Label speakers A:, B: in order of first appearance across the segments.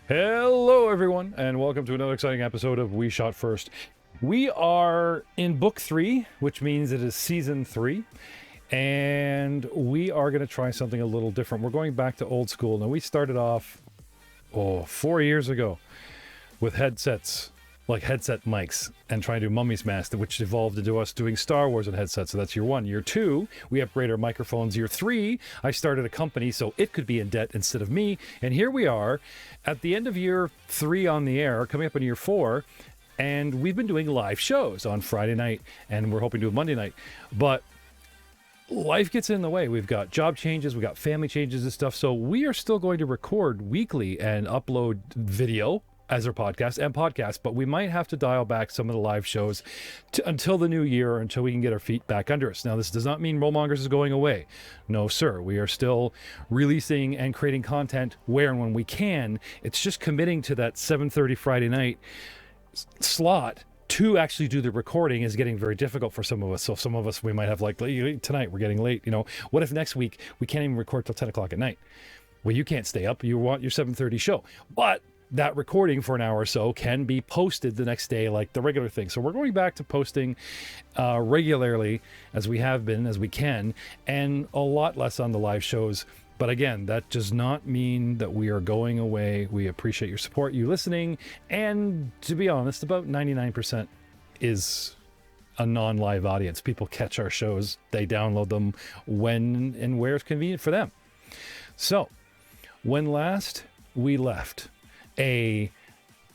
A: Hello everyone, and welcome to another exciting episode of We Shot First. We are in book 3, which means it is season 3, and we are going to try something a little different. We're going back to old school. Now, we started off 4 years ago with headsets, like headset mics, and trying to do Mummy's Mask, which evolved into us doing Star Wars on headsets. So that's year 1. Year 2, we upgraded our microphones. Year 3, I started a company so it could be in debt instead of me. And here we are at the end of year 3 on the air, coming up in year 4. And we've been doing live shows on Friday night, and we're hoping to do a Monday night. But life gets in the way. We've got job changes, we've got family changes and stuff. So we are still going to record weekly and upload video as our podcast, but we might have to dial back some of the live shows until the new year, until we can get our feet back under us. Now, this does not mean Mongers is going away. No, sir. We are still releasing and creating content where and when we can. It's just committing to that 7:30 Friday night slot to actually do the recording is getting very difficult for some of us. So some of us, we might have, like, tonight we're getting late. What if next week we can't even record till 10 o'clock at night? Well, you can't stay up. You want your 7:30 show. But that recording for an hour or so can be posted the next day like the regular thing. So we're going back to posting regularly as we have been, as we can, and a lot less on the live shows. But again, that does not mean that we are going away. We appreciate your support, you listening, and to be honest, about 99% is a non-live audience. People catch our shows, they download them when and where it's convenient for them. So when last we left, a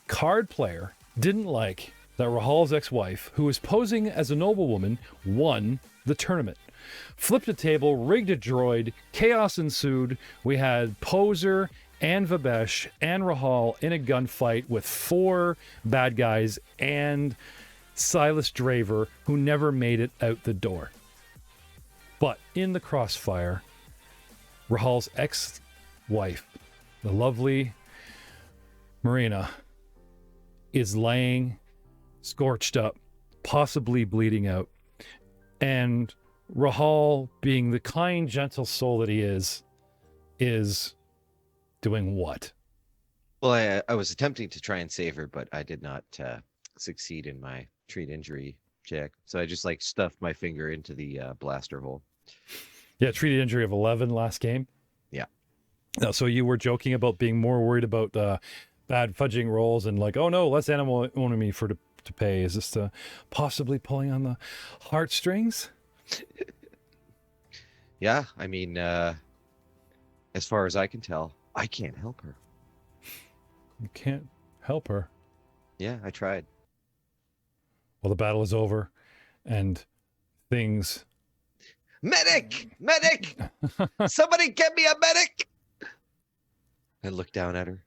A: card player didn't like that Rahal's ex-wife, who was posing as a noblewoman, won the tournament. Flipped a table, rigged a droid, chaos ensued. We had Poser and Vabesh and Rahal in a gunfight with 4 bad guys and Silas Draver, who never made it out the door. But in the crossfire, Rahal's ex-wife, the lovely Marina, is laying scorched up, possibly bleeding out. And Rahal, being the kind, gentle soul that he is doing what?
B: Well, I was attempting to try and save her, but I did not succeed in my treat injury check. So I just stuffed my finger into the blaster hole.
A: Yeah, treated injury of 11 last game.
B: Yeah.
A: So you were joking about being more worried about bad fudging rolls and oh no, less animal owning me to pay. Is this possibly pulling on the heartstrings?
B: Yeah, I mean, as far as I can tell, I can't help her.
A: You can't help her?
B: Yeah, I tried.
A: Well, the battle is over, and things...
B: Medic! Medic! Somebody get me a medic! I looked down at her.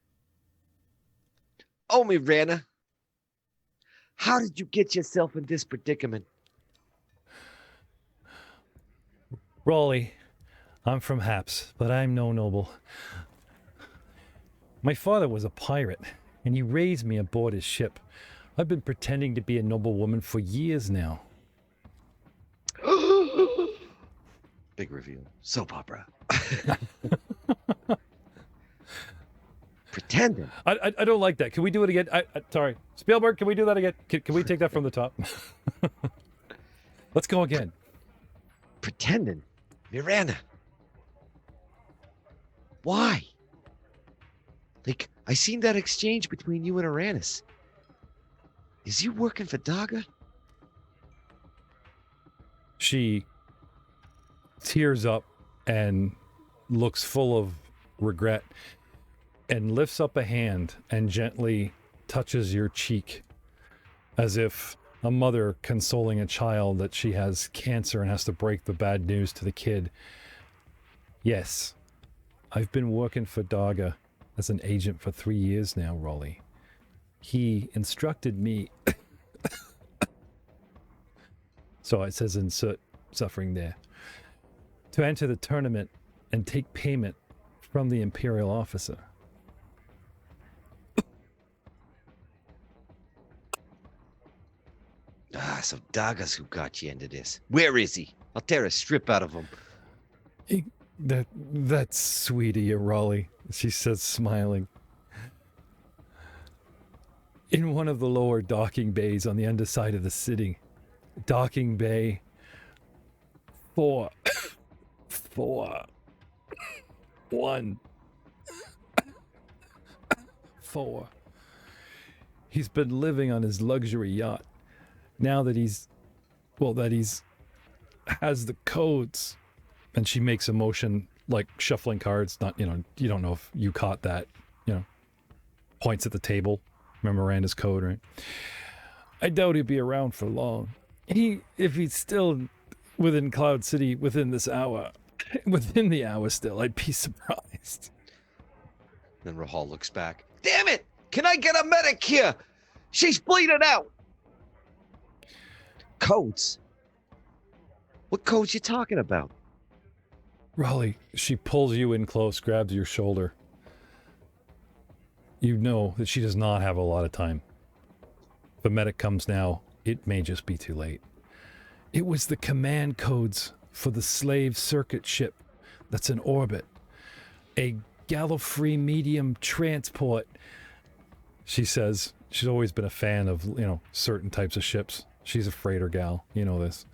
B: Oh, Miranda, how did you get yourself in this predicament?
A: Raleigh, I'm from Haps, but I'm no noble. My father was a pirate, and he raised me aboard his ship. I've been pretending to be a noble woman for years now.
B: Big reveal. Soap opera. Pretending.
A: I don't like that. Can we do it again? Sorry. Spielberg, can we do that again? Can we take that from the top? Let's go again.
B: Pretending. Miranda. Why? Like, I seen that exchange between you and Uranus. Is you working for Daga?
A: She tears up and looks full of regret and lifts up a hand and gently touches your cheek as if a mother consoling a child that she has cancer and has to break the bad news to the kid. Yes, I've been working for Daga as an agent for 3 years now, Raleigh. He instructed me... So it says insert suffering there. To enter the tournament and take payment from the Imperial officer.
B: So Daga's who got you into this. Where is he? I'll tear a strip out of him.
A: That's sweet of you, Raleigh, she says, smiling. In one of the lower docking bays on the underside of the city. Docking bay 4 1 4. He's been living on his luxury yacht. Now that he's has the codes, and she makes a motion like shuffling cards. Not, you don't know if you caught that. Points at the table. Remember Miranda's code, right? I doubt he'll be around for long. If he's still within Cloud City within the hour still, I'd be surprised.
B: Then Rahal looks back. Damn it! Can I get a medic here? She's bleeding out. Codes? What codes you talking about?
A: Raleigh, she pulls you in close, grabs your shoulder. You know that she does not have a lot of time. If a medic comes now, it may just be too late. It was the command codes for the slave circuit ship that's in orbit. A Gallifrey medium transport. She says she's always been a fan of, certain types of ships. She's a freighter gal. You know this.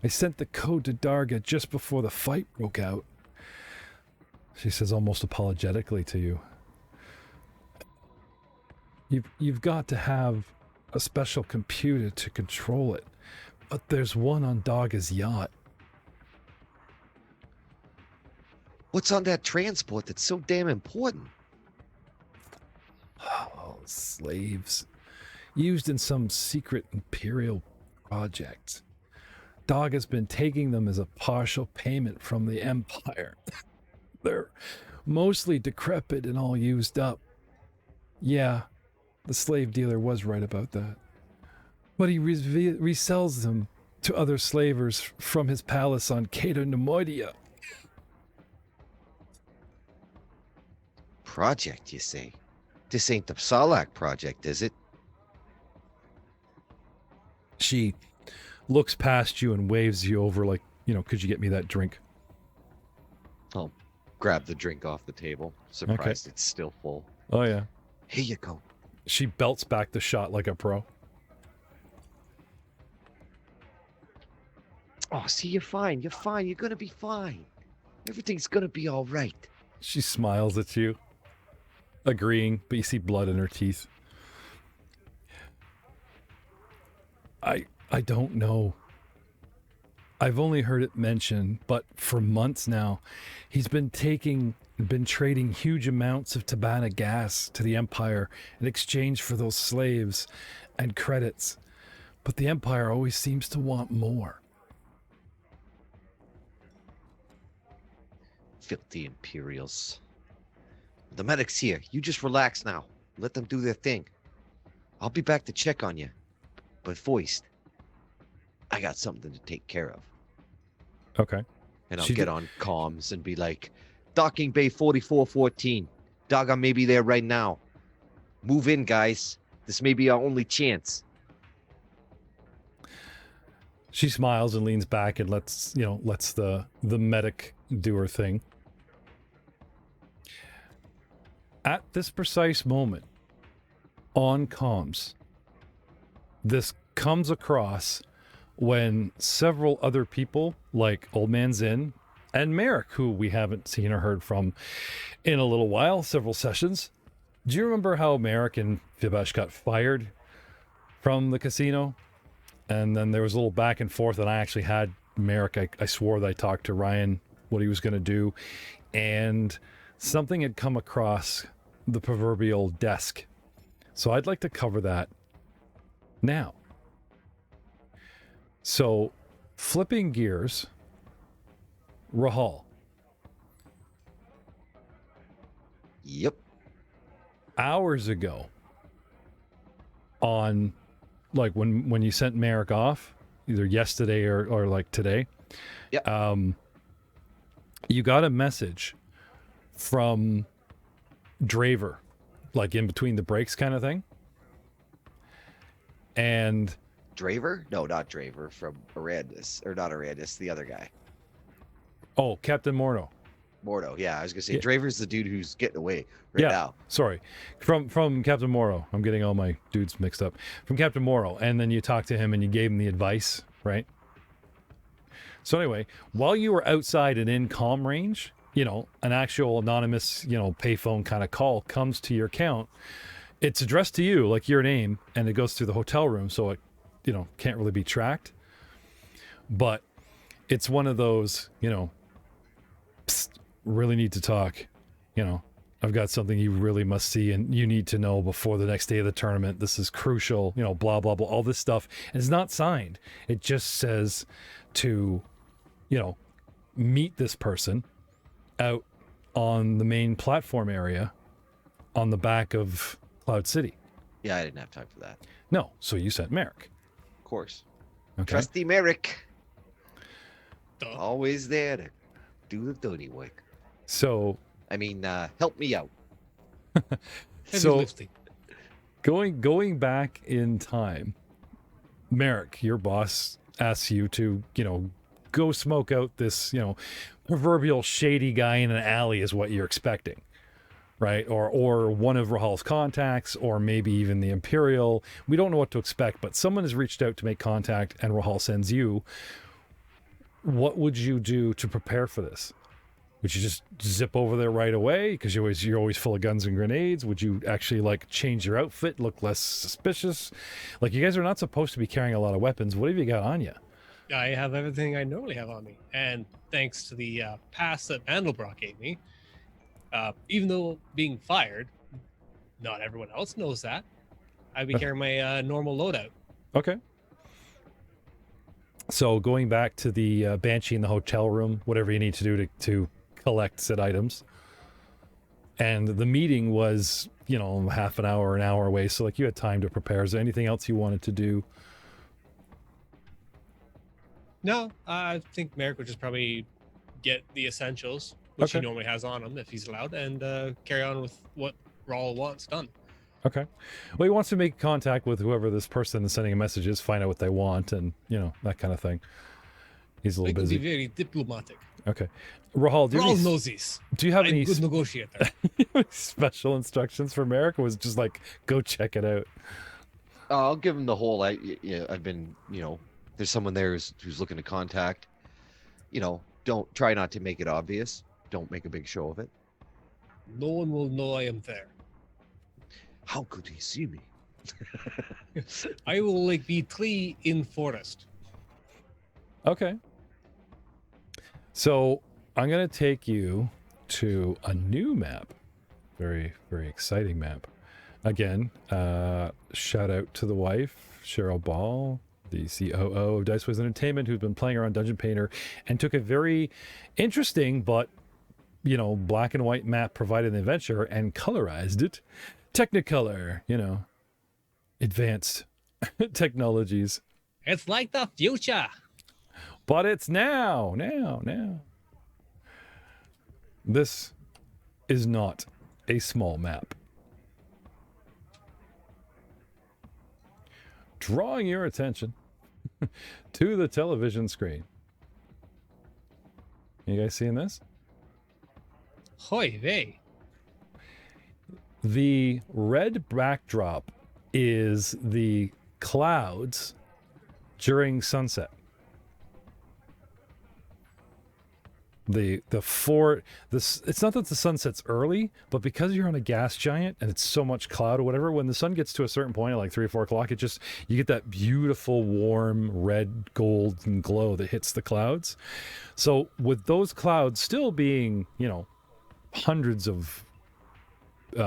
A: I sent the code to Darga just before the fight broke out. She says almost apologetically to you. You've got to have a special computer to control it, but there's one on Darga's yacht.
B: What's on that transport that's so damn important?
A: Oh, slaves. Used in some secret Imperial project. Darga's been taking them as a partial payment from the Empire. They're mostly decrepit and all used up. Yeah, the slave dealer was right about that. But he resells them to other slavers from his palace on Cato Nemoidia.
B: Project, you say? This ain't the Salak project, is it?
A: She looks past you and waves you over like, could you get me that drink?
B: I'll grab the drink off the table. Surprised It's still full.
A: Oh, yeah.
B: Here you go.
A: She belts back the shot like a pro.
B: Oh, see, you're fine. You're fine. You're going to be fine. Everything's going to be all right.
A: She smiles at you, agreeing, but you see blood in her teeth. I don't know. I've only heard it mentioned, but for months now, he's been trading huge amounts of Tabana gas to the Empire in exchange for those slaves and credits. But the Empire always seems to want more.
B: Filthy Imperials. The medic's here. You just relax now. Let them do their thing. I'll be back to check on you. But first, I got something to take care of.
A: Okay.
B: And I'll get on comms and be like, Docking Bay 4414. Doggone may be there right now. Move in, guys. This may be our only chance.
A: She smiles and leans back and lets the medic do her thing. At this precise moment, on comms, this comes across when several other people, like Old Man Zinn and Merrick, who we haven't seen or heard from in a little while, several sessions. Do you remember how Merrick and Fibesh got fired from the casino? And then there was a little back and forth, and I actually had Merrick, I swore that I talked to Ryan what he was going to do, and something had come across the proverbial desk. So I'd like to cover that now. So, flipping gears, Rahal.
B: Yep.
A: Hours ago, on like when you sent Merrick off, either yesterday or like today,
B: yeah,
A: you got a message from Draver, like in between the breaks kind of thing. And
B: Draver? No, not Draver, from Arandis, or not Arandis, the other guy.
A: Oh, Captain Mordo.
B: Mordo, yeah, I was gonna say
A: Yeah.
B: Draver's the dude who's getting away right now.
A: Sorry, from Captain Mordo. I'm getting all my dudes mixed up. From Captain Mordo, and then you talked to him and you gave him the advice, right? So anyway, while you were outside and in comm range, an actual anonymous, payphone kind of call comes to your account. It's addressed to you, like your name, and it goes through the hotel room, so it, can't really be tracked. But it's one of those, psst, really need to talk. I've got something you really must see and you need to know before the next day of the tournament. This is crucial, blah, blah, blah, all this stuff. And it's not signed. It just says to, meet this person out on the main platform area on the back of Cloud City.
B: Yeah, I didn't have time for that.
A: No, so you sent Merrick.
B: Of course.
A: Okay.
B: Trusty Merrick.
C: Duh.
B: Always there to do the dirty work.
A: So,
B: help me out.
A: so
C: lifting.
A: going back in time, Merrick, your boss, asks you to, go smoke out this, proverbial shady guy in an alley is what you're expecting, right? Or one of Rahal's contacts, or maybe even the Imperial. We don't know what to expect, but someone has reached out to make contact, and Rahal sends you. What would you do to prepare for this? Would you just zip over there right away because you're always full of guns and grenades? Would you actually change your outfit, look less suspicious? You guys are not supposed to be carrying a lot of weapons. What have you got on you?
C: I have everything I normally have on me, and thanks to the pass that Mandelbrock gave me, even though being fired, not everyone else knows that. I'd be carrying my normal loadout.
A: Okay. So going back to the Banshee in the hotel room, whatever you need to do to collect said items. And the meeting was, half an hour away. So you had time to prepare. Is there anything else you wanted to do?
C: No, I think Merrick would just probably get the essentials, which
A: Okay.
C: he normally has on him if he's allowed, and carry on with what Rawl wants done.
A: Okay. Well, he wants to make contact with whoever this person is sending a message is, find out what they want, and, that kind of thing. He's a
C: They
A: little
C: could
A: busy.
C: be very diplomatic.
A: Okay. Rahal,
C: Rawl knows these.
A: do you have
C: I'm
A: any
C: a good negotiator.
A: special instructions for Merrick, or was it just go check it out?
B: I'll give him the whole. I've been. There's someone there who's looking to contact. Don't try not to make it obvious. Don't make a big show of it.
C: No one will know I am there.
B: How could he see me?
C: I will be tree in forest.
A: Okay. So I'm going to take you to a new map. Very, very exciting map. Again, shout out to the wife, Cheryl Ball, the COO of Dice Wiz Entertainment, who's been playing around Dungeon Painter and took a very interesting but, black and white map provided in the adventure and colorized it. Technicolor, advanced technologies.
C: It's like the future.
A: But it's now. This is not a small map. Drawing your attention to the television screen. You guys seeing this?
C: Hoy vey.
A: The red backdrop is the clouds during sunset. It's not that the sun sets early, but because you're on a gas giant and it's so much cloud or whatever, when the sun gets to a certain point at like 3 or 4 o'clock, you get that beautiful warm red golden glow that hits the clouds. So with those clouds still being, hundreds of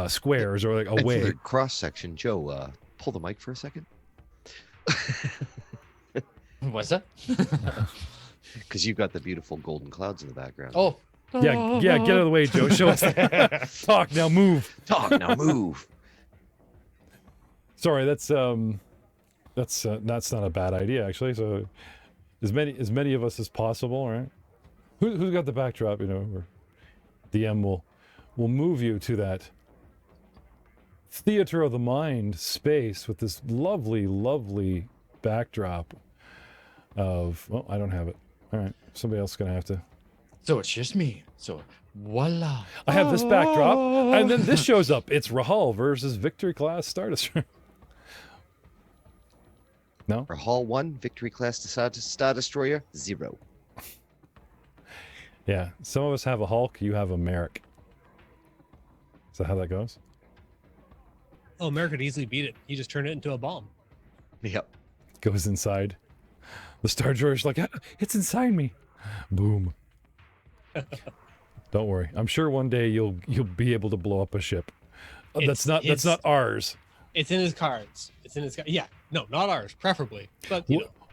A: squares or like away.
B: For the cross section, Joe, pull the mic for a second.
D: What's that?
B: Because you've got the beautiful golden clouds in the background.
D: Oh.
A: Yeah, get out of the way, Joe. Show us. Talk now, move.
B: Talk now, move.
A: Sorry, that's not a bad idea actually. So, as many of us as possible, right? Who's got the backdrop? Or DM will move you to that theater of the mind space with this lovely, lovely backdrop of. Well, I don't have it. All right, somebody else is gonna have to.
D: So it's just me. So voila.
A: I have this backdrop, and then this shows up. It's Rahal versus Victory Class Star Destroyer. No?
B: For Hall 1, Victory Class Star Destroyer, 0.
A: Yeah, some of us have a Hulk, you have a Merrick. Is that how that goes?
C: Oh, Merrick could easily beat it. He just turned it into a bomb.
B: Yep.
A: Goes inside. The Star Destroyer's like, it's inside me. Boom. Don't worry. I'm sure one day you'll be able to blow up a ship. That's not ours.
C: It's in his cards. Yeah, no, not ours, preferably. But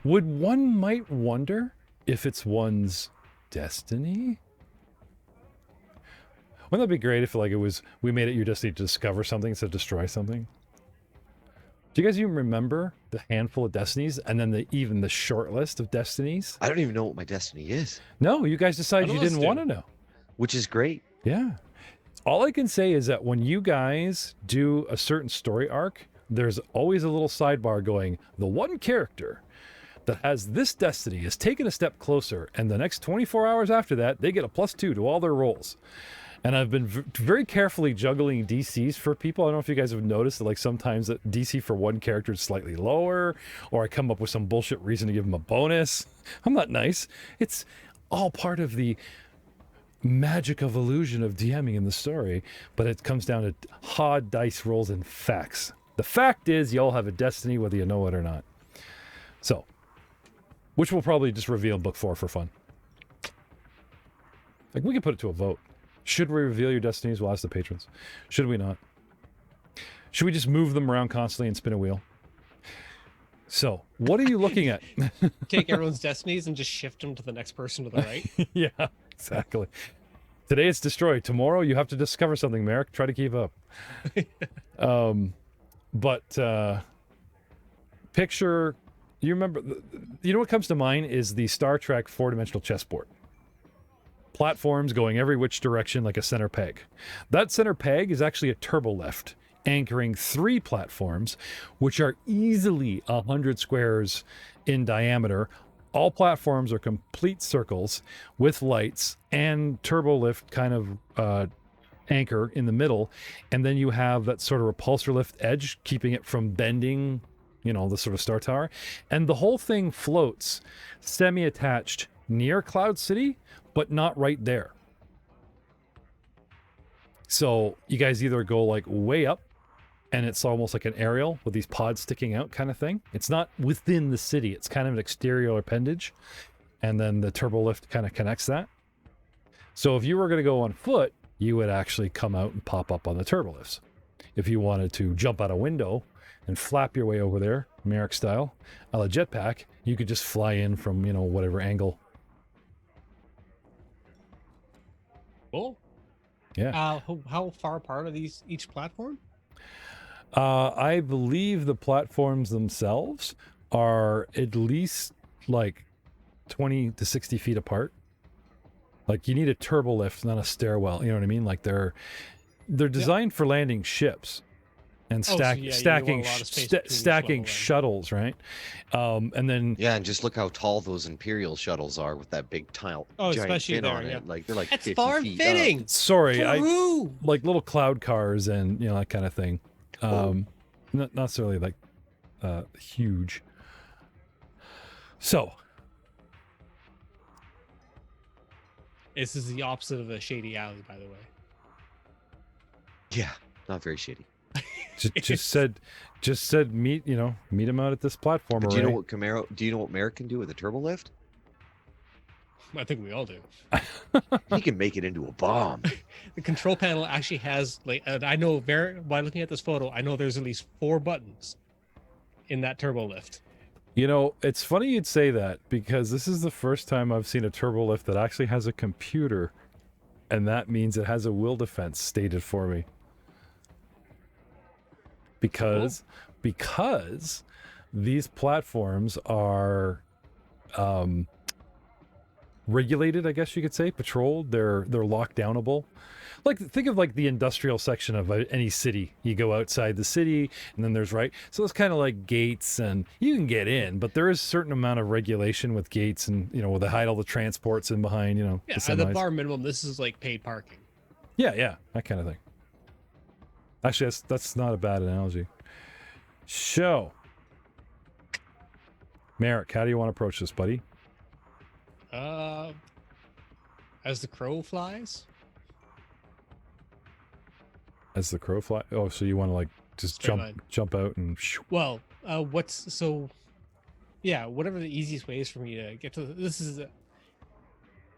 A: Would one might wonder if it's one's destiny? Wouldn't that be great if we made it your destiny to discover something instead of destroy something? Do you guys even remember the handful of destinies and then even the short list of destinies?
B: I don't even know what my destiny is.
A: No, you guys decided you didn't want to know.
B: Which is great.
A: Yeah. All I can say is that when you guys do a certain story arc, there's always a little sidebar going, the one character that has this destiny is taken a step closer, and the next 24 hours after that, they get a +2 to all their rolls. And I've been very carefully juggling DCs for people. I don't know if you guys have noticed that sometimes that DC for one character is slightly lower, or I come up with some bullshit reason to give them a bonus. I'm not nice. It's all part of the magic of illusion of DMing in the story, but it comes down to hard dice rolls and facts. The fact is you all have a destiny whether you know it or not. So, which we'll probably just reveal in book 4 for fun. We can put it to a vote. Should we reveal your destinies? We'll ask the patrons. Should we not? Should we just move them around constantly and spin a wheel? So, what are you looking at?
C: Take everyone's destinies and just shift them to the next person to the right.
A: Yeah, exactly. Today it's destroyed. Tomorrow you have to discover something, Merrick. Try to keep up. Picture, you remember, what comes to mind is the Star Trek 4-dimensional chessboard. Platforms going every which direction like a center peg. That center peg is actually a turbo lift anchoring 3 platforms, which are easily 100 squares in diameter. All platforms are complete circles with lights and turbo lift kind of anchor in the middle. And then you have that sort of repulsor lift edge, keeping it from bending, the sort of Star Tower. And the whole thing floats semi-attached near Cloud City, but not right there. So you guys either go way up, and it's almost like an aerial with these pods sticking out kind of thing. It's not within the city. It's kind of an exterior appendage. And then the turbo lift kind of connects that. So if you were going to go on foot, you would actually come out and pop up on the turbo lifts. If you wanted to jump out a window and flap your way over there, Merrick style, a la jetpack, you could just fly in from, whatever angle.
C: Cool.
A: Yeah.
C: How far apart are each platform?
A: I believe the platforms themselves are at least 20 to 60 feet apart. You need a turbo lift, not a stairwell. You know what I mean? they're designed for landing ships and
C: Oh, so yeah, you
A: stacking
C: want a lot of space between each
A: stacking
C: level then.
A: shuttles, right? And then
B: Yeah, and just look how tall those Imperial shuttles are with that big giant
C: especially
B: fin
C: there,
B: on
C: yeah.
B: it. Like they're like
C: That's
B: 50
C: far
B: feet
C: fitting.
A: sorry,
C: For who?
A: like little cloud cars and that kind of thing. Not necessarily like huge. So
C: This is the opposite of a shady alley, by the way.
B: Up. Yeah, not very shitty.
A: just said meet him out at this platform.
B: But do you know
A: array.
B: what Do you know what Merrick can do with a turbo lift?
C: I think we all do.
B: He can make it into a bomb.
C: The control panel actually has I know by looking at this photo, I know there's at least 4 buttons in that turbo lift.
A: It's funny you'd say that because this is the first time I've seen a turbo lift that actually has a computer, and that means it has a will defense stated for me. Because these platforms are regulated, I guess you could say, patrolled. They're locked downable. Like think of like the industrial section of any city. You go outside the city, and then there's so it's kind of like gates, and you can get in, but there is a certain amount of regulation with gates, and where they hide all the transports in behind.
C: Yeah,
A: the
C: at
A: semis.
C: the bar minimum, this is like paid parking.
A: Yeah, that kind of thing. Actually, that's not a bad analogy. So, Merrick, how do you want to approach this, buddy?
C: As the crow flies.
A: As the crow fly? Oh, so you want to like just
C: Straight line.
A: jump out and shoo.
C: Well, whatever the easiest way is for me to get to this is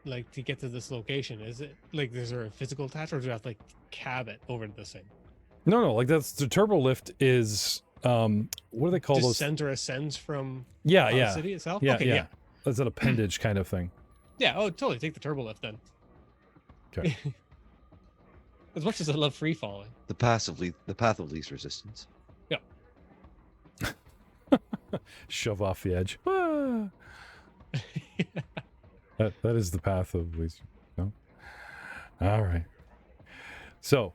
C: to get to this location. Is it like there's a physical attachment, or do I have to like cab it over to this thing?
A: No, like that's the turbo lift is what do they call those?
C: Descends or ascends from
A: Yeah.
C: the city itself?
A: Yeah,
C: Okay,
A: yeah. That's an appendage kind of thing.
C: Yeah, totally. Take the turbo lift then.
A: Okay.
C: As much as I love free falling.
B: The path of least resistance.
A: Shove off the edge. Ah. That is the path of least. No? All right. So,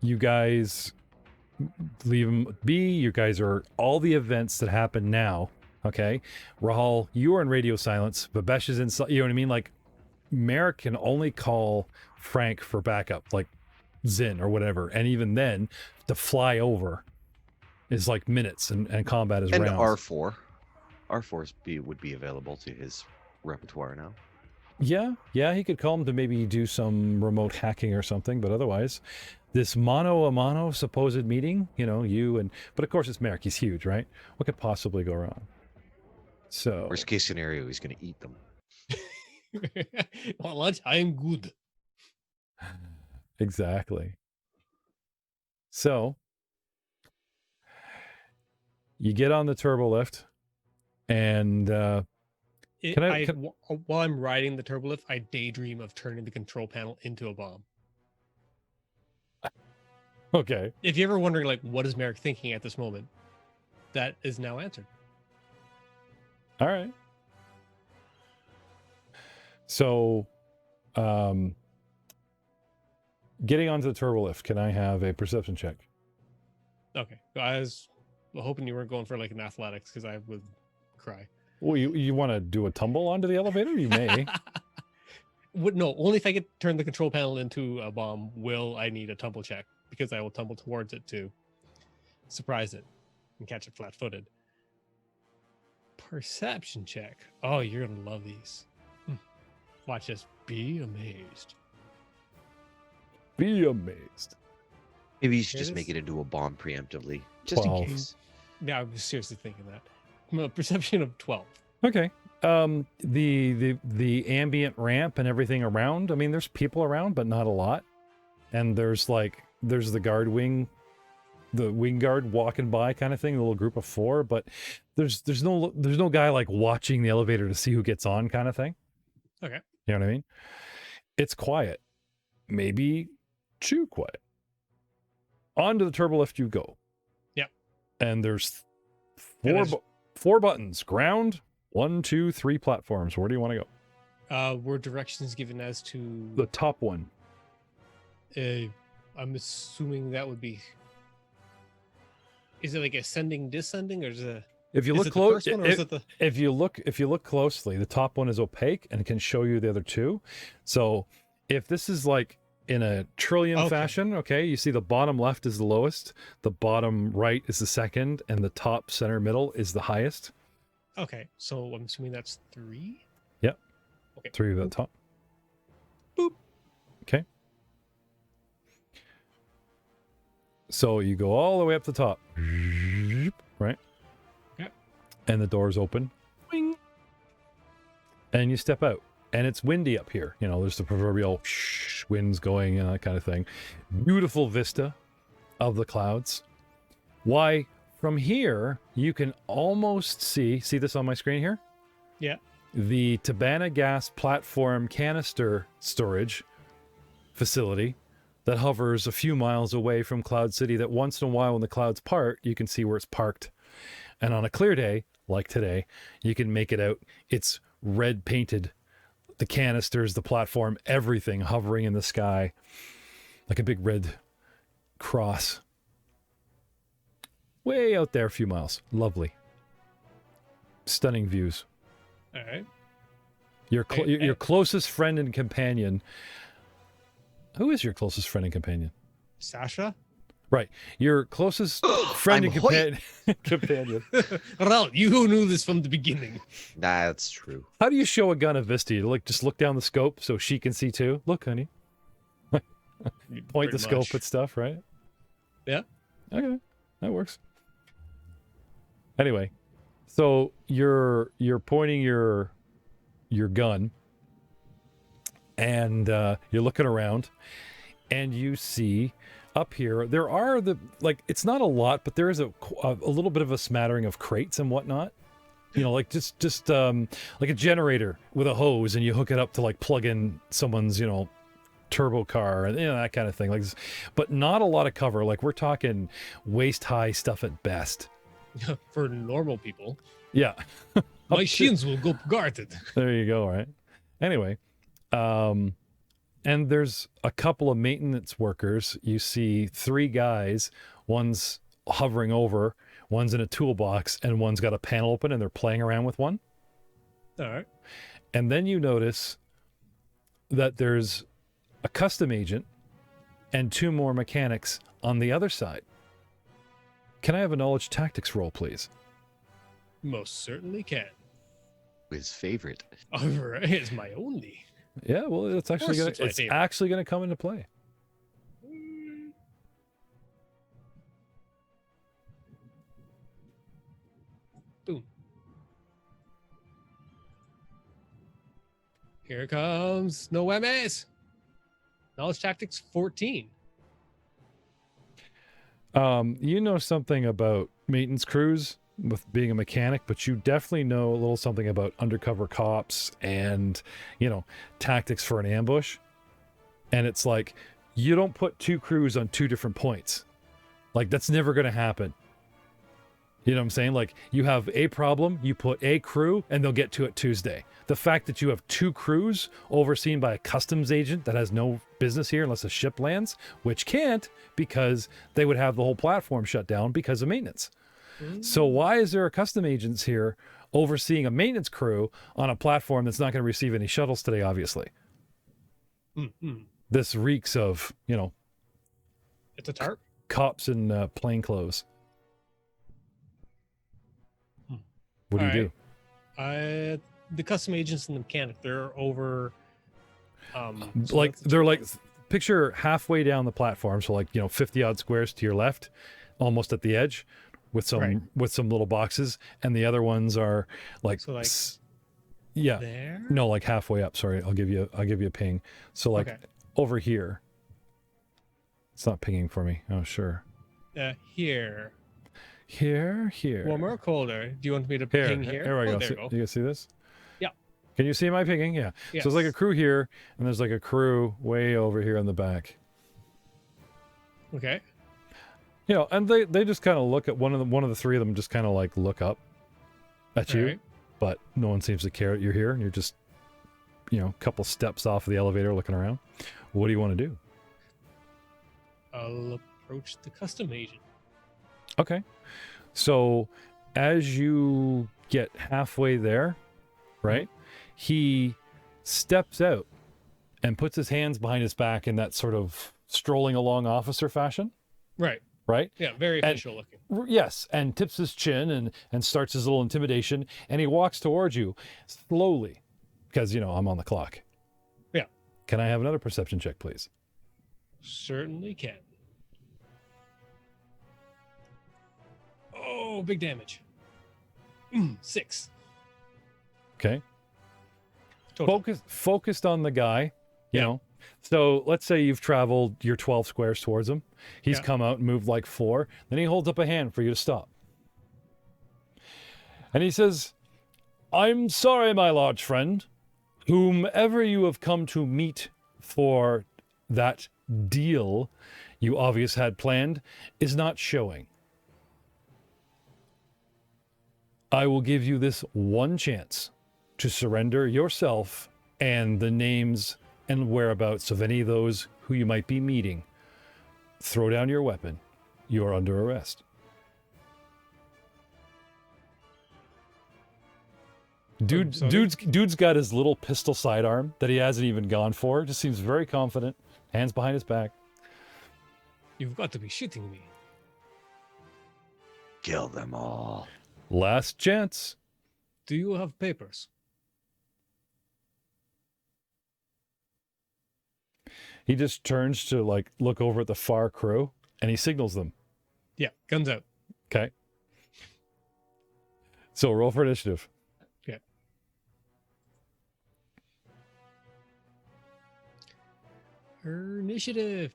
A: you guys leave them be. You guys are all the events that happen now. Okay, Rahal, you are in radio silence. Babesh is in. You know what I mean? Like, Merrick can only call Frank for backup, like Zin or whatever, and even then, to fly over is like minutes, and combat is
B: And
A: rounds.
B: R4 would be available to his repertoire now.
A: Yeah, he could call him to maybe do some remote hacking or something, but otherwise, this mano a mano supposed meeting, but of course it's Merrick, he's huge, right? What could possibly go wrong? So,
B: Worst case scenario, he's going to eat them.
C: Want lunch? I am good.
A: exactly. So, you get on the turbo lift, and
C: while I'm riding the turbo lift, I daydream of turning the control panel into a bomb.
A: okay.
C: If you're ever wondering, like, what is Merrick thinking at this moment, that is now answered.
A: All right. So, getting onto the turbo lift, can I have a perception check?
C: Okay. I was hoping you weren't going for like an athletics because I would cry.
A: Well, you want to do a tumble onto the elevator? You may.
C: No, only if I could turn the control panel into a bomb will I need a tumble check, because I will tumble towards it to surprise it and catch it flat-footed. Perception check. Oh, you're going to love these. Watch this. Be amazed.
A: Be amazed.
B: Maybe you should
C: Here
B: just
C: it
B: make
C: is.
B: it into a bomb preemptively, just
A: 12.
B: in case.
C: Yeah, I was seriously thinking that. Perception of 12.
A: Okay. The ambient ramp and everything around. I mean, there's people around, but not a lot. And there's the guard wing, the wing guard walking by kind of thing, a little group of 4, but there's no guy like watching the elevator to see who gets on kind of thing.
C: Okay.
A: You know what I mean? It's quiet. Maybe too quiet. Onto the turbo lift you go.
C: Yep.
A: And there's
C: And
A: four buttons. Ground, 1, 2, 3 platforms. Where do you want to go?
C: Were directions given as to
A: The top one.
C: I'm assuming that would be. Is it like ascending, descending, or is it?
A: If you
C: Is
A: look
C: it the
A: close,
C: first one, or is it the?
A: if you look closely, the top one is opaque and can show you the other two. So if this is like in a trillion fashion, okay, you see the bottom left is the lowest, the bottom right is the second, and the top center middle is the highest.
C: Okay, so I'm assuming that's 3.
A: Yep.
C: Okay.
A: 3 at the top.
C: Boop.
A: Okay. So you go all the way up the top, right?
C: Okay.
A: And the doors open. Wing. And you step out. And it's windy up here. You know, there's the proverbial winds going and that kind of thing. Beautiful vista of the clouds. Why, from here, you can almost see this on my screen here?
C: Yeah.
A: The Tabana gas platform canister storage facility that hovers a few miles away from Cloud City, that once in a while when the clouds part, you can see where it's parked. And on a clear day, like today, you can make it out. It's red painted. The canisters, the platform, everything hovering in the sky like a big red cross. Way out there a few miles. Lovely. Stunning views.
C: All right.
A: Your closest friend and companion. Who is your closest friend and companion?
C: Sasha?
A: Right. Your closest friend and companion.
C: Raul, you knew this from the beginning.
B: That's true.
A: How do you show a gun a Vista? You like just look down the scope so she can see too? Look, honey. Point the scope at stuff, right?
C: Yeah.
A: Okay. That works. Anyway, so you're pointing your gun and you're looking around and you see up here, there are it's not a lot, but there is a little bit of a smattering of crates and whatnot. You know, like just like a generator with a hose, and you hook it up to like plug in someone's, turbo car and that kind of thing. Like, but not a lot of cover. Like we're talking waist high stuff at best.
C: For normal people.
A: Yeah.
C: My shins will go guarded.
A: There you go. Right. Anyway, and there's a couple of maintenance workers. You see 3 guys. One's hovering over, one's in a toolbox, and one's got a panel open, and they're playing around with one.
C: All right.
A: And then you notice that there's a custom agent and 2 more mechanics on the other side. Can I have a knowledge tactics roll, please?
C: Most certainly can.
B: His favorite.
C: All right, it's my only.
A: Yeah, well, it's actually gonna come into play.
C: Boom. Here it comes. No whammies. Knowledge tactics 14.
A: You know something about maintenance crews with being a mechanic, but you definitely know a little something about undercover cops and, tactics for an ambush. And it's like, you don't put 2 crews on 2 different points. Like, that's never going to happen. You know what I'm saying? Like, you have a problem, you put a crew, and they'll get to it Tuesday. The fact that you have 2 crews overseen by a customs agent that has no business here unless a ship lands, which can't, because they would have the whole platform shut down because of maintenance. So why is there a custom agents here overseeing a maintenance crew on a platform that's not going to receive any shuttles today, obviously?
C: Mm-hmm.
A: This reeks of,
C: It's a tarp?
A: cops in plain clothes. What do you do?
C: The custom agents and the mechanic, they're over.
A: Picture halfway down the platform, so 50 odd squares to your left, almost at the edge, with some little boxes, and the other ones are
C: there?
A: No, like halfway up. Sorry, I'll give you a ping. So over here. It's not pinging for me. Oh, sure.
C: Here.
A: Here.
C: Warmer or colder? Do you want me to
A: Here.
C: ping here?
A: Here we go.
C: There you go.
A: You can see this?
C: Yeah.
A: Can you see my pinging? Yeah.
C: Yes.
A: So it's like a crew here, and there's like a crew way over here in the back.
C: Okay.
A: And they just kind of look at one of the 3 of them, just kind of look up at you,
C: right.
A: But no one seems to care that you're here, and you're just, a couple steps off of the elevator looking around. What do you want to do?
C: I'll approach the custom agent.
A: Okay. So as you get halfway there, right, he steps out and puts his hands behind his back in that sort of strolling along officer fashion,
C: Right.
A: right?
C: Yeah, very official looking.
A: Yes, and tips his chin and starts his little intimidation, and he walks towards you slowly because, you know, I'm on the clock.
C: Yeah.
A: Can I have another perception check, please?
C: Certainly can. Oh, big damage. 6.
A: Okay.
C: Total.
A: Focused on the guy, you
C: Yeah.
A: know. So let's say you've traveled your 12 squares towards him. He's
C: Yeah.
A: come out and moved like 4. Then he holds up a hand for you to stop. And he says, I'm sorry, my large friend. Whomever you have come to meet for that deal you obviously had planned is not showing. I will give you this one chance to surrender yourself and the names and whereabouts of any of those who you might be meeting. Throw down your weapon. You are under arrest. Dude's got his little pistol sidearm that he hasn't even gone for. Just seems very confident. Hands behind his back.
C: You've got to be shitting me.
B: Kill them all.
A: Last chance.
C: Do you have papers?
A: He just turns to like look over at the far crew and he signals them.
C: Yeah, guns out.
A: Okay. So roll for initiative.
C: Okay. Initiative.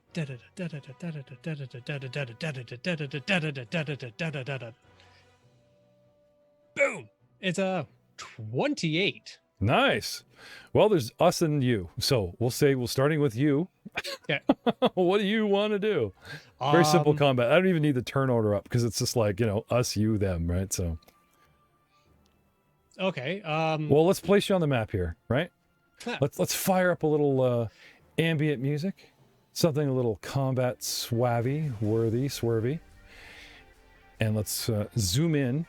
C: Boom. It's a 28.
A: Nice. Well, there's us and you. So we'll starting with you.
C: Yeah.
A: What do you want to do? Very simple combat. I don't even need the turn order up because it's just like, you know, us, you, them, right? So.
C: Okay.
A: Well, let's place you on the map here, right?
C: Yeah.
A: Let's fire up a little ambient music, something a little combat swervy, and let's zoom in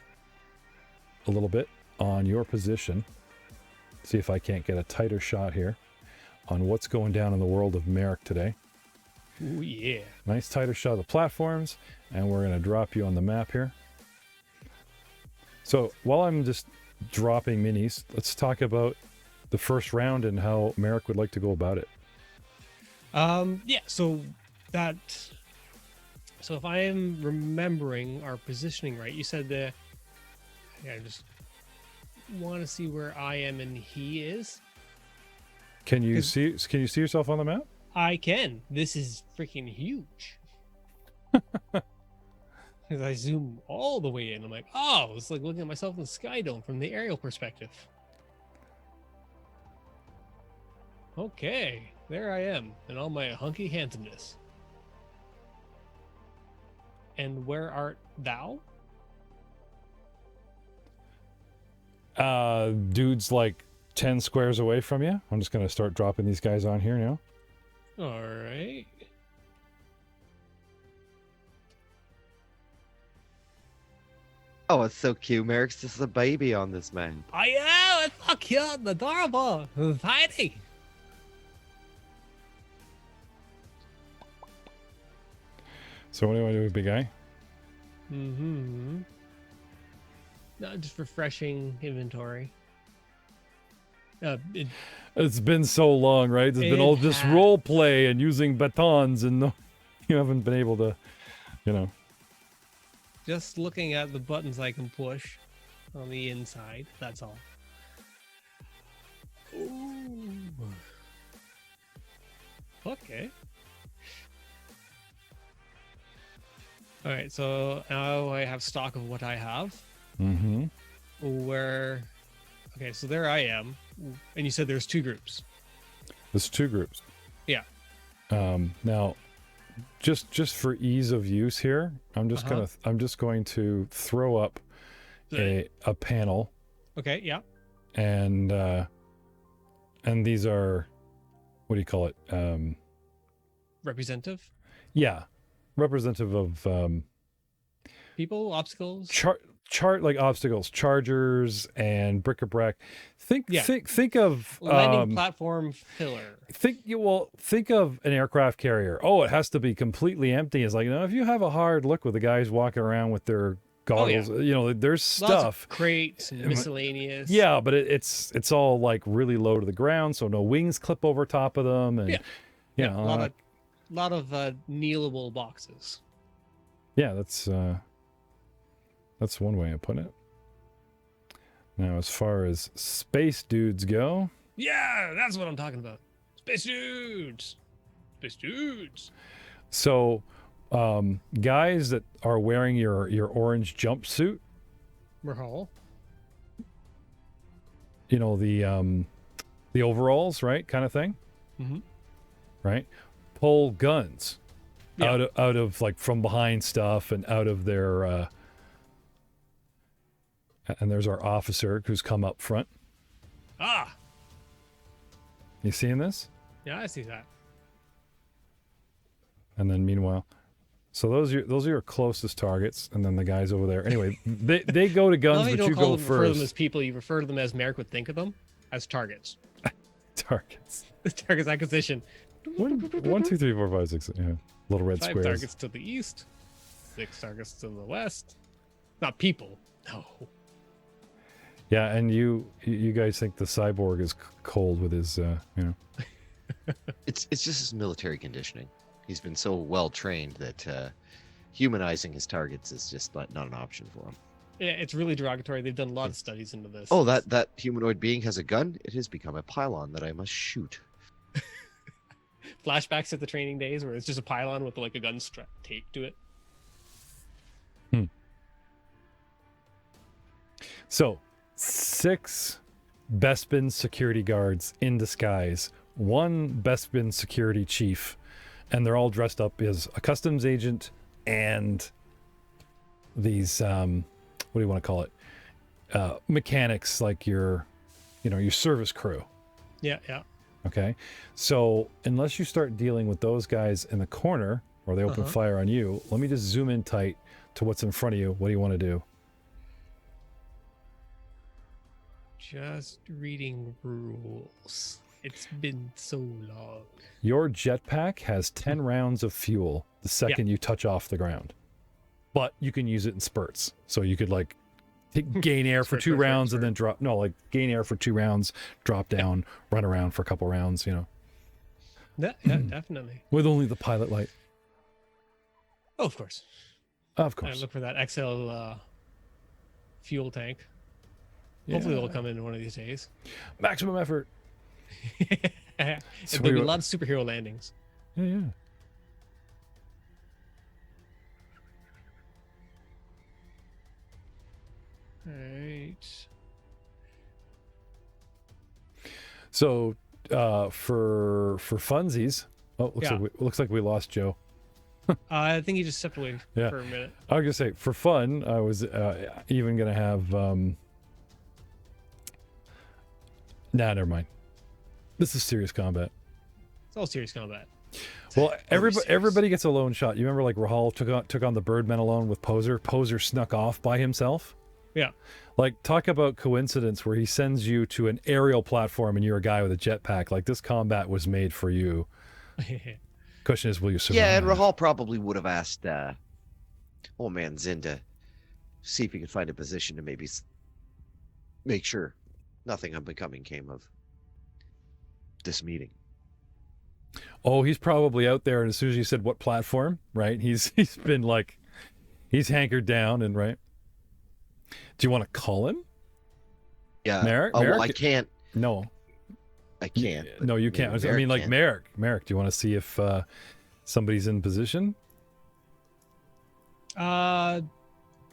A: a little bit on your position. See if I can't get a tighter shot here on what's going down in the world of Merrick today.
C: Ooh, yeah.
A: Nice tighter shot of the platforms, and we're going to drop you on the map here. So while I'm just dropping minis, let's talk about the first round and how Merrick would like to go about it.
C: Yeah, so if I am remembering our positioning right, you said I just want to see where I am and he is.
A: Can you see yourself on the map?
C: I can. This is freaking huge. Because I zoom all the way in. I'm like, oh, it's like looking at myself in the sky dome from the aerial perspective. Okay, there I am in all my hunky handsomeness. And where art thou?
A: Dude's like 10 squares away from you. I'm just going to start dropping these guys on here now.
C: All right.
B: Oh, it's so cute. Merrick's just a baby on this man.
C: I am. It's so cute and adorable. It's tiny.
A: So what do I do with big guy?
C: Mm-hmm. No, just refreshing inventory.
A: It's been so long, right? There's been all this role play and using batons, and you haven't been able to, you know.
C: Just looking at the buttons I can push on the inside. That's all. Ooh. Okay. All right, so now I have stock of what I have.
A: Mm-hmm.
C: Okay, so there I am. And you said there's 2 groups.
A: There's 2 groups.
C: Yeah.
A: Now, just for ease of use here, I'm just going to throw up a panel.
C: Okay, yeah.
A: And these are, what do you call it?
C: Representative?
A: Yeah. representative of
C: People, obstacles.
A: chart like obstacles, chargers, and bric-a-brac. Think of
C: Landing platform filler.
A: think of an aircraft carrier. Oh, it has to be completely empty. It's like, if you have a hard look with the guys walking around with their goggles, there's
C: Lots
A: stuff.
C: of crates and miscellaneous.
A: Yeah, but it's all like really low to the ground, so no wings clip over top of them, and
C: a lot of kneelable boxes.
A: Yeah, that's one way of putting it. Now, as far as space dudes go,
C: Yeah, that's what I'm talking about. Space dudes. Space dudes.
A: so guys that are wearing your orange jumpsuit,
C: Merhal.
A: the overalls, right, kind of thing,
C: Mm-hmm.
A: right? Pull guns
C: Yeah.
A: out of like from behind stuff and out of their. And there's our officer who's come up front.
C: Ah,
A: You seeing this?
C: yeah, I see that.
A: And then meanwhile, so those are your closest targets, and then the guys over there. Anyway, they go to guns,
C: Well,
A: but
C: don't
A: you
C: call
A: go
C: them, refer to them as
A: first.
C: people. You refer to them as Merrick would think of them as targets.
A: Targets.
C: Targets acquisition.
A: 1, 2, 3, 4, 5, 6. Yeah, little red
C: 5
A: squares.
C: targets to the east. 6 targets to the west. Not people. No.
A: Yeah, and you guys think the cyborg is cold with his,
B: It's just his military conditioning. He's been so well trained that humanizing his targets is just not an option for him.
C: Yeah, it's really derogatory. They've done a lot of studies into this.
B: Oh, that humanoid being has a gun? It has become a pylon that I must shoot.
C: Flashbacks to the training days where it's just a pylon with like a gun strap taped to it.
A: So, 6 Bespin security guards in disguise, 1 Bespin security chief, and they're all dressed up as a customs agent and these what do you want to call it? Mechanics, like your service crew.
C: Yeah, yeah.
A: Okay, so unless you start dealing with those guys in the corner or they open fire on you, let me just zoom in tight to what's in front of you. What do you want to do?
C: Just reading rules. It's been so long.
A: Your jetpack has 10 rounds of fuel the second you touch off the ground, but you can use it in spurts. So you could like gain air for 2 rounds and then drop. No, like gain air for 2 rounds, drop down, run around for a couple rounds.
C: Yeah, definitely.
A: With only the pilot light.
C: Oh, of course.
A: Of
C: I
A: course.
C: look for that XL fuel tank. Hopefully it'll come in one of these days.
A: Maximum effort.
C: And there'll be a lot of superhero landings.
A: Yeah.
C: Right.
A: So for funsies, looks like we lost Joe.
C: I think he just stepped away
A: Yeah.
C: for a minute.
A: I was gonna say for fun, I was even gonna have. Nah, never mind. This is serious combat.
C: It's all serious combat.
A: Well,
C: serious.
A: everybody gets a lone shot. You remember, like Rahal took on the Birdmen alone with Poser. Poser snuck off by himself.
C: Yeah.
A: Like, talk about coincidence where he sends you to an aerial platform and you're a guy with a jetpack. Like, this combat was made for you. Question is, will you survive?
B: Yeah, and Rahal probably would have asked old man Zin to see if he could find a position to maybe make sure nothing unbecoming came of this meeting.
A: Oh, he's probably out there, and as soon as you said what platform, right? He's been like, he's hankered down, and right. Do you want to call him?
B: Yeah.
A: Merrick?
B: Oh, well,
A: Merrick?
B: I can't.
A: No.
B: I can't. but
A: No, you
B: maybe
A: can't. I
B: Merrick
A: mean, like
B: can.
A: Merrick. Merrick, do you want to see if somebody's in position?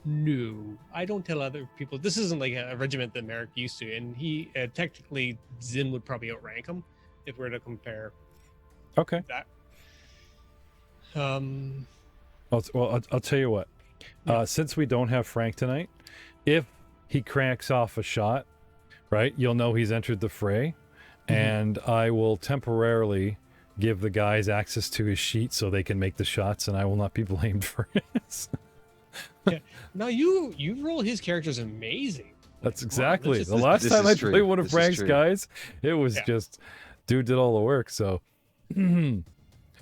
C: No, I don't tell other people. This isn't like a regiment that Merrick used to, and he technically Zin would probably outrank him if we're to compare
A: Okay.
C: that.
A: I'll tell you what. Since we don't have Frank tonight, if he cranks off a shot, right, you'll know he's entered the fray, and I will temporarily give the guys access to his sheet so they can make the shots, and I will not be blamed for it.
C: No, you roll his character's amazing.
A: That's
C: Come on,
A: exactly
C: let's
A: the
C: just-
A: last
B: this
A: time
B: is
A: I
B: true.
A: played one of
B: This is
A: Frank's
B: true.
A: guys. It was
C: Yeah.
A: just dude did all the work. So, you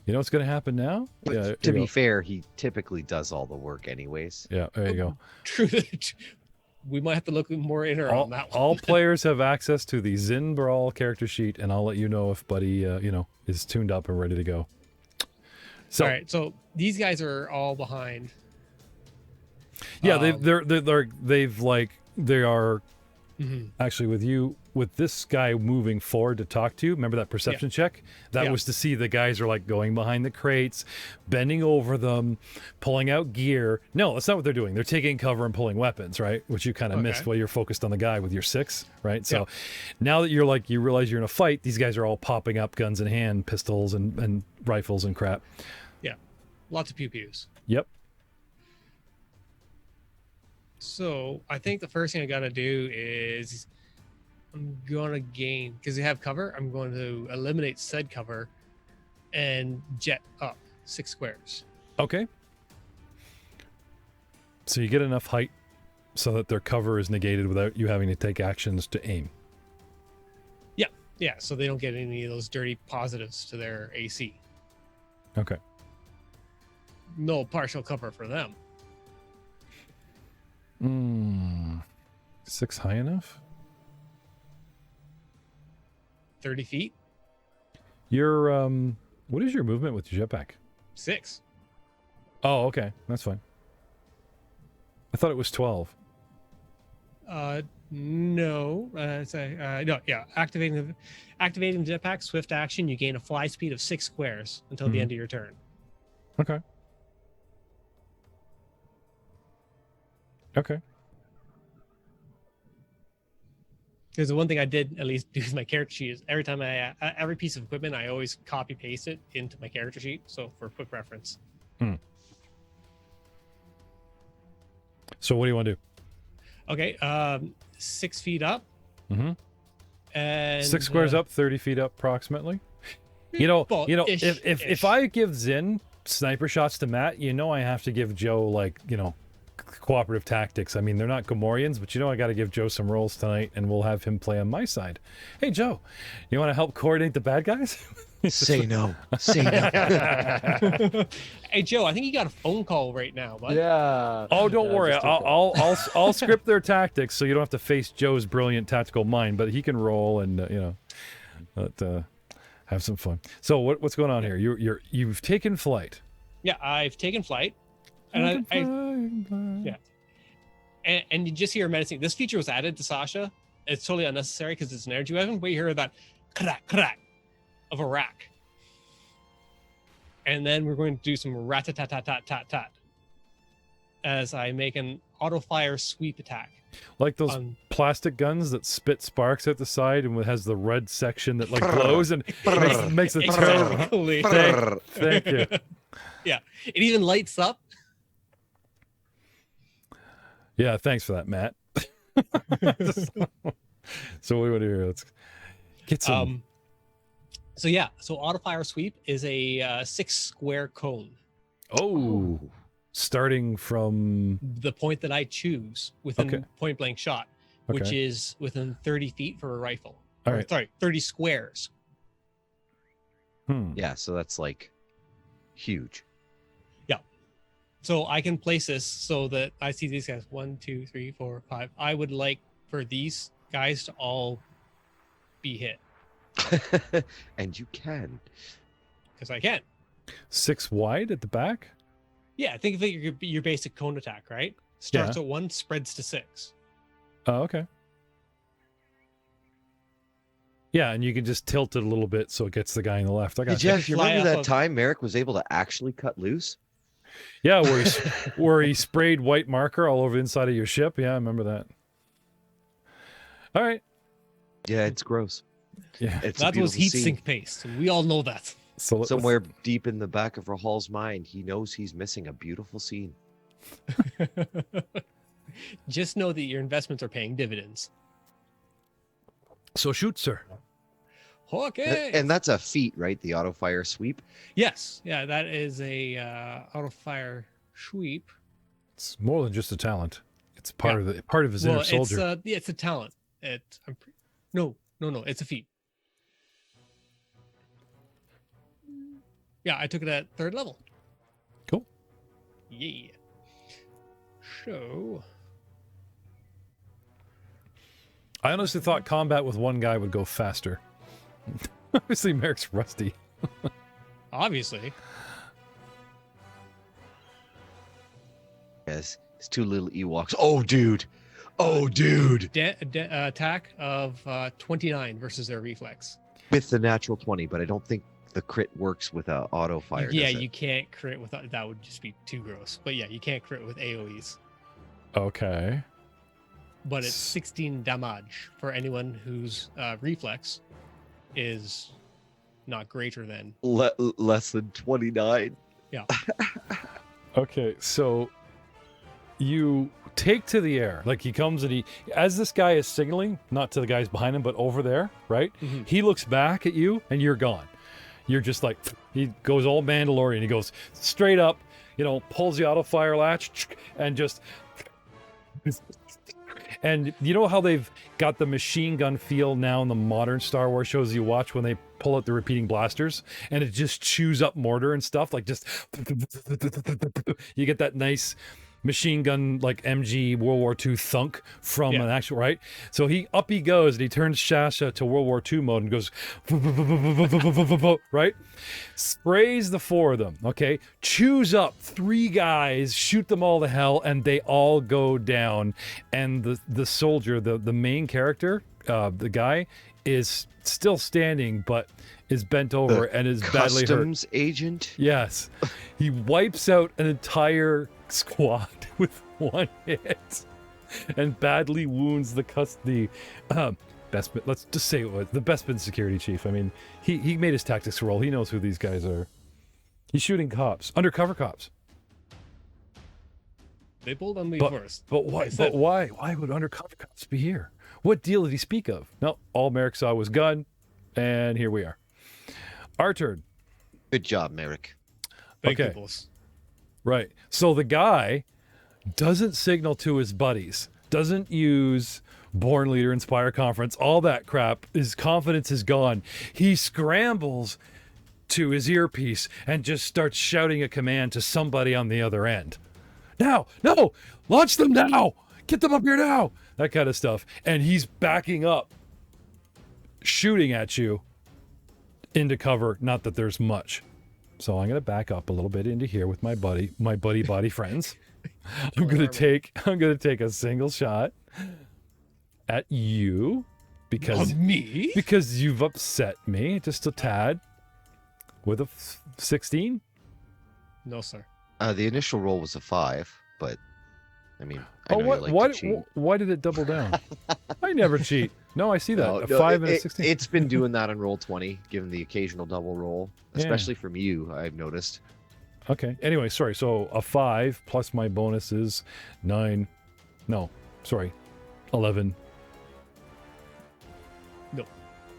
A: know what's going to happen now?
B: But
A: Yeah,
B: to
A: you
B: be
A: go.
B: fair, he typically does all the work anyways.
A: Yeah, there you go.
C: True. We might have to look more in
A: All,
C: on that one.
A: all players have access to the Zin Brawl character sheet, and I'll let you know if Buddy, is tuned up and ready to go. So,
C: All right, so these guys are all behind.
A: yeah,
C: Um,
A: they are
C: Mhm.
A: actually with this guy moving forward to talk to you. Remember that perception check? That
C: Yeah.
A: was to see the guys are like going behind the crates, bending over them, pulling out gear. No, that's not what they're doing. They're taking cover and pulling weapons, right? Which you kind of missed
C: Okay.
A: while you're focused on the guy with your 6, right? So now that you realize you're in a fight, these guys are all popping up guns in hand, pistols and rifles and crap.
C: Yeah, lots of pew pews.
A: Yep.
C: So I think the first thing I gotta do is I'm gonna gain because they have cover. I'm going to eliminate said cover and jet up 6 squares.
A: Okay. So you get enough height so that their cover is negated without you having to take actions to aim.
C: Yeah, so they don't get any of those dirty positives to their AC.
A: Okay.
C: No partial cover for them.
A: 6 high enough?
C: 30 feet,
A: Your what is your movement with your jetpack?
C: 6.
A: Oh, okay, that's fine. I thought it was 12.
C: No. No. Yeah. Activating the jetpack, swift action. You gain a fly speed of 6 squares until the
A: Mhm.
C: end of your turn.
A: Okay. Okay.
C: Because the one thing I did at least do with my character sheet is every time every piece of equipment, I always copy paste it into my character sheet. So for quick reference.
A: So what do you want to do?
C: Okay. 6 feet up.
A: Mm-hmm.
C: And
A: 6 squares up, 30 feet up, approximately. Well,
C: ish.
A: If I give Zin sniper shots to Matt, I have to give Joe cooperative tactics. I mean, they're not GAurdians, but I got to give Joe some rolls tonight, and we'll have him play on my side. Hey, Joe, you want to help coordinate the bad guys?
B: Say no. Say no.
C: Hey Joe, I think you got a phone call right now, bud.
D: Yeah.
A: Oh, don't
D: Yeah,
A: worry.
D: just took that.
A: I'll script their tactics so you don't have to face Joe's brilliant tactical mind, but he can roll and have some fun. So what's going on here? You've taken flight.
C: Yeah, I've taken flight, and and you just hear menacing. This feature was added to Sasha. It's totally unnecessary because it's an energy weapon, but you hear that crack crack of a rack, and then we're going to do some rat-tat-tat-tat-tat-tat as I make an auto fire sweep attack.
A: Like those
C: on-
A: plastic guns that spit sparks at the side and has the red section that glows and makes a terrible.
C: Exactly.
A: Thank you.
C: Yeah, it even lights up.
A: Yeah, thanks for that, Matt. So what do we want to do here? Let's get some.
C: So auto fire sweep is a 6 square cone.
A: Starting from
C: The point that I choose within
A: Okay.
C: point blank shot, which
A: Okay.
C: is within 30 feet for a rifle.
A: All
C: Or,
A: right.
C: sorry, 30 squares.
B: Yeah, so that's huge.
C: So I can place this so that I see these guys 1, 2, 3, 4, 5. I would like for these guys to all be hit
B: And you can.
C: because I can.
A: 6 wide at the back.
C: Yeah, think of it your basic cone attack, right? Starts at 1, spreads to 6.
A: Oh, okay. Yeah, and you can just tilt it a little bit so it gets the guy on the left. I
B: Hey,
A: got
B: Jeff, you
C: Fly
B: remember
C: off
B: that
C: of-
B: time Merrick was able to actually cut loose?
A: Yeah, where he sprayed white marker all over the inside of your ship. Yeah, I remember that. All right.
B: Yeah, it's gross.
A: Yeah.
B: It's a
C: That was
B: beautiful
C: heat
B: scene.
C: sink paste. We all know that.
A: So let's-
B: Somewhere deep in the back of Rahal's mind, he knows he's missing a beautiful scene.
C: Just know that your investments are paying dividends.
A: So shoot, sir.
C: Okay.
B: And that's a feat, right? The auto fire sweep.
C: Yes, yeah, that is a auto fire sweep.
A: It's more than just a talent. It's part of his inner soldier.
C: It's a talent. No, it's a feat. Yeah, I took it at 3rd level.
A: Cool.
C: Yeah. So
A: I honestly thought combat with one guy would go faster. Obviously, Merrick's rusty.
C: obviously,
B: Yes, it's 2 little Ewoks. Oh, dude. Oh, dude.
C: attack of 29 versus their reflex.
B: With the natural 20, but I don't think the crit works with a auto fire.
C: Yeah,
B: does it?
C: you can't crit with that. Would just be too gross. But yeah, you can't crit with AOE's.
A: Okay.
C: But it's 16 damage for anyone whose reflex is not greater than.
B: Less than 29.
C: Yeah.
A: Okay, so you take to the air. Like he comes and as this guy is signaling, not to the guys behind him, but over there, right?
C: Mm-hmm.
A: He looks back at you and you're gone. You're just like, he goes all Mandalorian. He goes straight up, pulls the auto fire latch and just. And you know how they've got the machine gun feel now in the modern Star Wars shows you watch when they pull out the repeating blasters and it just chews up mortar and stuff, like just you get that nice machine gun like MG World War II thunk from an actual, right? So he goes and he turns Shasha to World War II mode and goes right? Sprays the 4 of them, okay? Chews up 3 guys, shoot them all to hell, and they all go down. And the soldier, the main character, the guy, is still standing but is bent over and is badly hurt.
B: Customs agent?
A: Yes. He wipes out an entire squad with 1 hit and badly wounds the Bespin. Let's just say it was the Bespin security chief. I mean, he made his tactics roll. He knows who these guys are. He's shooting cops, undercover cops.
C: They pulled on me first.
A: But why? But why? Why would undercover cops be here? What deal did he speak of? No, all Merrick saw was gun, and here we are. Our turn.
B: Good job, Merrick.
C: Thank
A: Okay.
C: you, boss.
A: Right. So the guy doesn't signal to his buddies, doesn't use Born Leader, Inspire Conference, all that crap. His confidence is gone. He scrambles to his earpiece and just starts shouting a command to somebody on the other end. Now, no, launch them now. Get them up here now. That kind of stuff. And he's backing up, shooting at you into cover. Not that there's much. So I'm going to back up a little bit into here with my buddy body friends. I'm going to take a single shot at you because
C: me?
A: Because you've upset me just a tad with a 16.
C: No, sir.
B: The initial roll was a 5, but I mean, I know you like to cheat.
A: Why did it double down? I never cheat. No, I see that.
B: No,
A: a 5 and a 16.
B: It's been doing that on roll 20, given the occasional double roll, especially from you, I've noticed.
A: Okay. Anyway, sorry. So a 5 plus my bonus is 9. No, sorry. 11.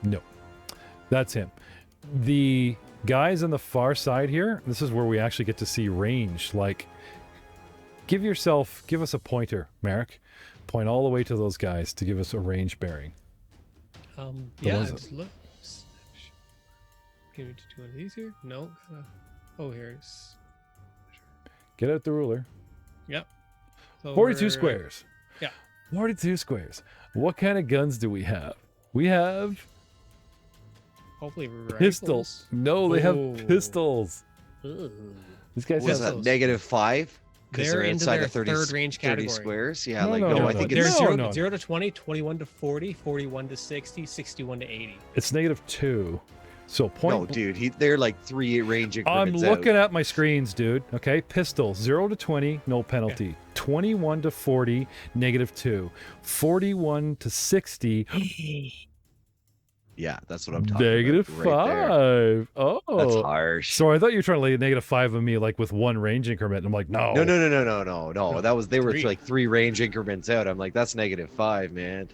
A: No. That's him. The guys on the far side here, this is where we actually get to see range. Like, give us a pointer, Merrick. Point all the way to those guys to give us a range bearing.
C: Just look. Give me one of these here. No. Here's.
A: Get out the ruler.
C: Yep. So
A: 42 squares.
C: Yeah.
A: 42 squares. What kind of guns do we have? We have
C: hopefully
A: pistols. No, they have pistols.
C: Ooh.
A: These guys
B: Was
A: have
B: that -5? Because
C: They're into
B: inside
C: their
B: of 30,
C: third range
B: 30
C: category.
B: squares. Yeah,
A: No,
B: I think
C: They're
B: it's
A: No.
C: 0 to 20, 21 to 40, 41 to 60, 61 to 80.
A: It's -2. So point.
B: no, dude. They're like 3 range
A: I'm
B: increments
A: looking
B: out.
A: at my screens, dude. Okay, pistol 0 to 20, no penalty.
C: Okay.
A: 21 to 40, -2. 41 to 60,
B: Yeah, that's what I'm talking about.
A: -5.
B: Right there.
A: Oh,
B: That's harsh.
A: So I thought you were trying to lay -5 on me, like with 1 range increment. I'm like, no.
B: No. They were
C: 3.
B: like 3 range increments out. I'm like, that's -5, man.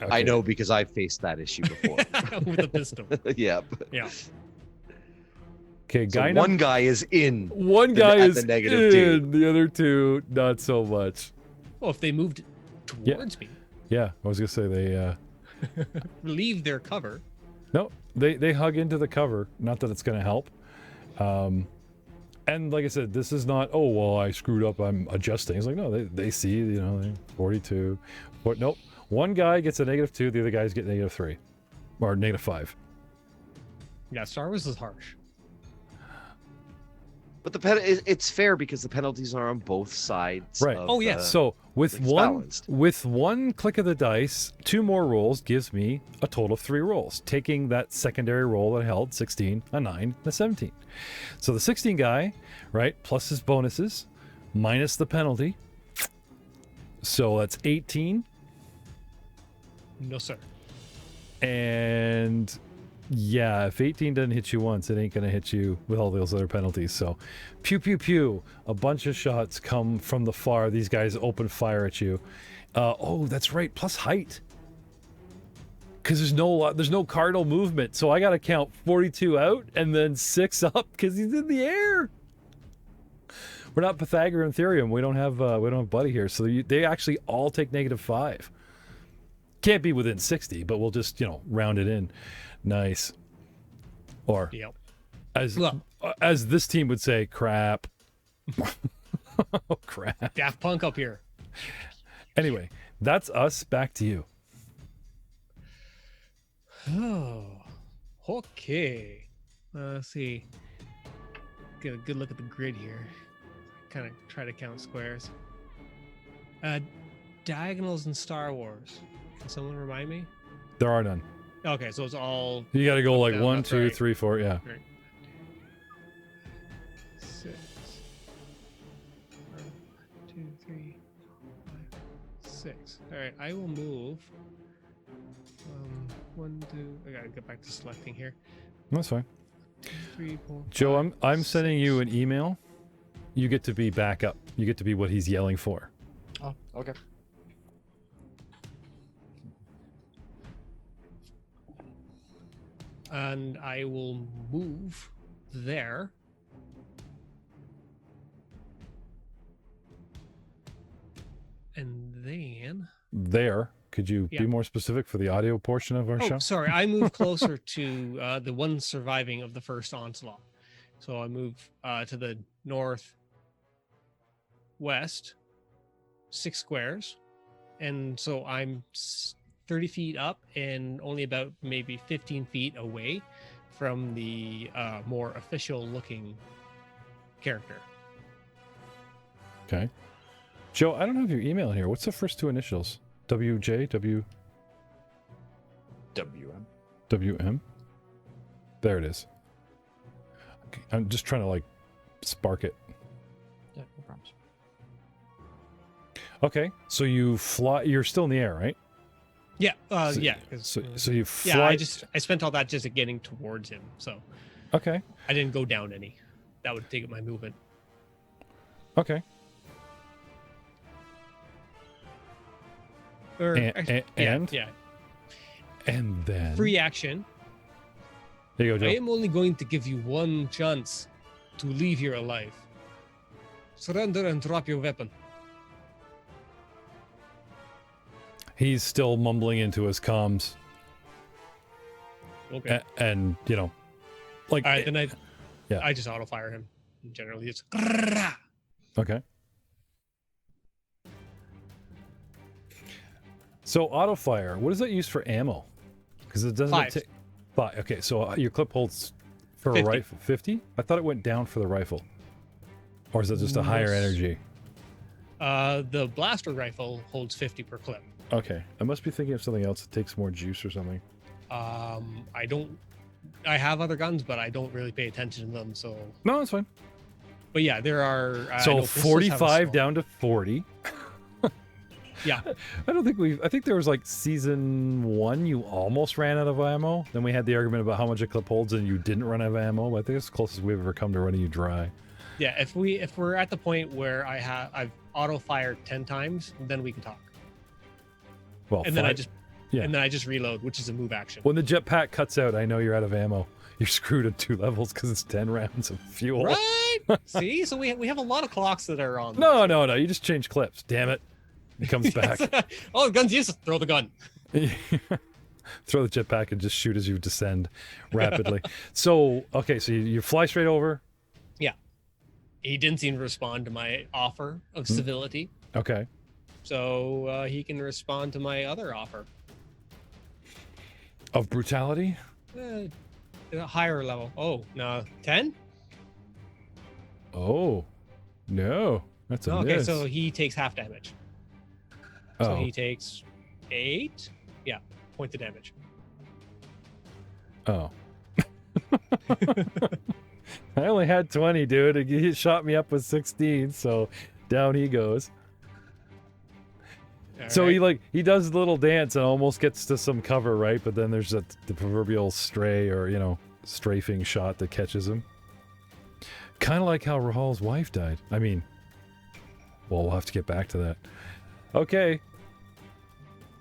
B: I
A: Okay.
B: know because I've faced that issue before.
C: with a pistol.
B: Yep.
C: Yeah.
A: Okay,
B: So
A: guy
B: one guy is in.
A: one
B: the-
A: guy
B: at
A: is
B: the negative two.
A: in, the other two not so much.
C: Well, if they moved towards me,
A: Yeah, I was gonna say they
C: leave their cover.
A: no, they hug into the cover. Not that it's gonna help. And like I said, this is not, oh well, I screwed up, I'm adjusting. It's like, no, they see, 42. But nope. One guy gets a -2, the other guys get -3. Or -5.
C: Yeah, Star Wars is harsh.
B: But it's fair because the penalties are on both sides.
A: Right.
B: of
C: Oh, yeah.
B: the-
A: So with
B: it's
A: one
B: balanced.
A: with one click of the dice, 2 more rolls gives me a total of 3 rolls, taking that secondary roll that I held, 16, a 9, and a 17. So the 16 guy, right, plus his bonuses, minus the penalty. So that's 18.
C: No, sir.
A: And yeah, if 18 doesn't hit you once, it ain't gonna hit you with all those other penalties. So pew pew pew, a bunch of shots come from the far. These guys open fire at you. Oh, that's right, plus height, because there's no cardinal movement, so I gotta count 42 out and then 6 up because he's in the air. We're not Pythagorean theorem. We don't have Buddy here, so they actually all take -5. Can't be within 60, but we'll just round it in. Nice. Or
C: Yep.
A: as this team would say, crap. Oh, crap.
C: Daft Punk up here.
A: Anyway, that's us. Back to you.
C: Oh, okay. Let's see. Get a good look at the grid here. Kind of try to count squares. Diagonals in Star Wars. Can someone remind me?
A: There are none.
C: Okay, so it's all
A: You got to go like
C: down,
A: 1,
C: left,
A: 2,
C: right.
A: 3, 4. Yeah.
C: 6. 1, 2, 3, 5, 6. All right, I will move. 1, 2. I gotta get back to selecting here.
A: That's fine.
C: 2, 3, 4.
A: Joe,
C: 5,
A: I'm sending you
C: 6.
A: an email. You get to be backup. You get to be what he's yelling for.
D: Oh, okay.
C: And I will move there. And then
A: There. Could you
C: Yeah.
A: be more specific for the audio portion of our show?
C: sorry, I move closer to the one surviving of the first onslaught. So I move to the northwest 6 squares. And so I'm 30 feet up and only about maybe 15 feet away from the more official looking character.
A: Okay. Joe, I don't have your email in here. What's the first 2 initials? WJ,
D: WM.
A: WM? There it is. Okay, I'm just trying to like spark it.
D: Yeah, no problems.
A: Okay, so you fly. You're still in the air, right?
C: Yeah,
A: So-
C: yeah. 'Cause,
A: So you fly.
C: yeah, I spent all that just getting towards him, so
A: Okay.
C: I didn't go down any. That would take up my movement.
A: Okay.
C: Or,
A: And
C: yeah,
A: and then
C: free action.
A: There you go,
C: I
A: Joe.
C: am only going to give you one chance to leave here alive. Surrender and drop your weapon.
A: He's still mumbling into his comms,
C: Okay.
A: and like
C: All right, then
A: yeah.
C: I just auto fire him. Generally, it's
A: Okay. So auto fire, what does that use for ammo? Because it doesn't
C: 5.
A: take 5. Okay, so your clip holds for
C: 50.
A: a rifle 50. I thought it went down for the rifle, or is it just a higher
C: Yes.
A: energy?
C: The blaster rifle holds 50 per clip.
A: Okay, I must be thinking of something else that takes more juice or something.
C: I have other guns, but I don't really pay attention to them. So,
A: No, that's fine.
C: but yeah, there are. I
A: So
C: know pistols have a
A: 45
C: small-
A: down to 40.
C: Yeah,
A: I don't think I think there was like season 1, you almost ran out of ammo. Then we had the argument about how much a clip holds and you didn't run out of ammo. But I think it's the closest we've ever come to running you dry.
C: yeah. If we're at the point where I've auto fired 10 times, then we can talk.
A: Well,
C: And then I just
A: Yeah.
C: And then I just reload, which is a move action.
A: When the jetpack cuts out, I know you're out of ammo. You're screwed at 2 levels because it's 10 rounds of fuel.
C: Right? See? So we have a lot of clocks that are on.
A: No. You just change clips. Damn it. It comes back.
C: Oh, the gun's useless. Throw the gun.
A: Throw the jetpack and just shoot as you descend rapidly. So you fly straight over.
C: Yeah. He didn't seem to respond to my offer of civility.
A: Okay.
C: So he can respond to my other offer.
A: Of brutality?
C: At a higher level. Oh, no. 10?
A: Oh. No. That's a
C: Okay,
A: miss.
C: so he takes half damage.
A: Oh.
C: So he takes 8? Yeah, point of damage.
A: Oh. I only had 20, dude. He shot me up with 16, so down he goes.
C: All
A: So
C: right.
A: he does a little dance and almost gets to some cover, right? But then there's the proverbial stray or, strafing shot that catches him. Kind of like how Rahal's wife died. I mean, well, we'll have to get back to that. Okay.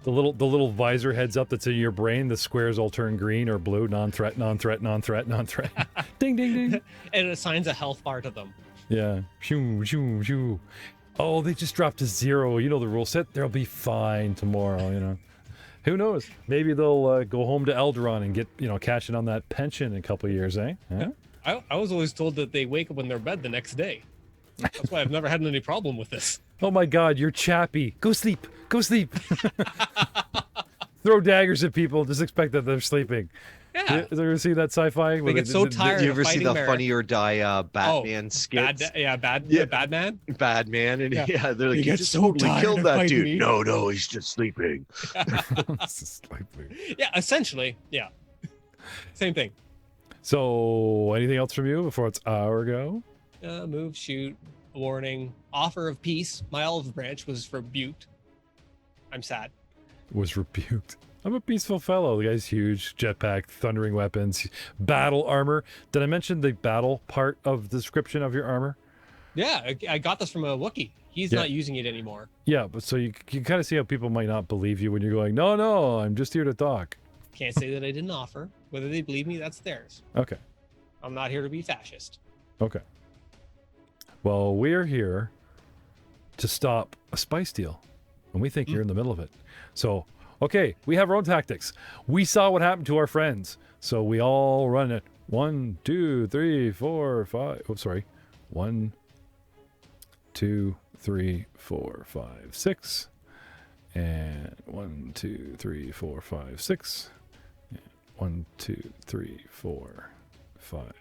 A: The little visor heads up that's in your brain, the squares all turn green or blue, non-threat, non-threat, non-threat, non-threat. Ding, ding, ding.
C: And it assigns a health bar to them.
A: Yeah. Shoo, shoo, shoo. Oh, they just dropped to 0. You know the rule set. They'll be fine tomorrow, Who knows? Maybe they'll go home to Elderon and get, cash in on that pension in a couple of years, eh? Huh?
C: I was always told that they wake up in their bed the next day. That's why I've never had any problem with this.
A: Oh my god, you're chappy. Go sleep. Go sleep. Throw daggers at people. Just expect that they're sleeping.
C: Yeah.
A: Have you ever seen that sci-fi?
C: They get so tired
B: Do you
C: of
B: ever see
C: fighting
B: the
C: Merrick.
B: Funny or Die Batman skits?
C: Bad man.
B: Bad man, and
C: Yeah.
B: they're like,
C: He
B: you
C: gets
B: just
C: so
B: totally
C: tired
B: killed
C: of
B: that
C: fighting
B: dude.
C: me.
B: No, he's just sleeping.
A: Sleeping.
C: Yeah, essentially. Yeah. Same thing.
A: So, anything else from you before it's our go?
C: Move, shoot, warning, offer of peace. My olive branch was rebuked. I'm sad.
A: Was rebuked. I'm a peaceful fellow. The guy's huge, jetpack, thundering weapons, battle armor. Did I mention the battle part of the description of your armor?
C: Yeah, I got this from a Wookiee. He's
A: Yeah.
C: not using it anymore.
A: Yeah, but so you kind of see how people might not believe you when you're going, no, I'm just here to talk.
C: Can't say that I didn't offer. Whether they believe me, that's theirs.
A: Okay.
C: I'm not here to be fascist.
A: Okay. Well, we're here to stop a spice deal, and we think you're in the middle of it. So, okay, we have our own tactics. We saw what happened to our friends, so we all run it. 1, 2, 3, 4, 5. Oh, sorry. 1, 2, 3, 4, 5, 6. And 1, 2, 3, 4, 5, 6. And 1, 2, 3, 4, 5.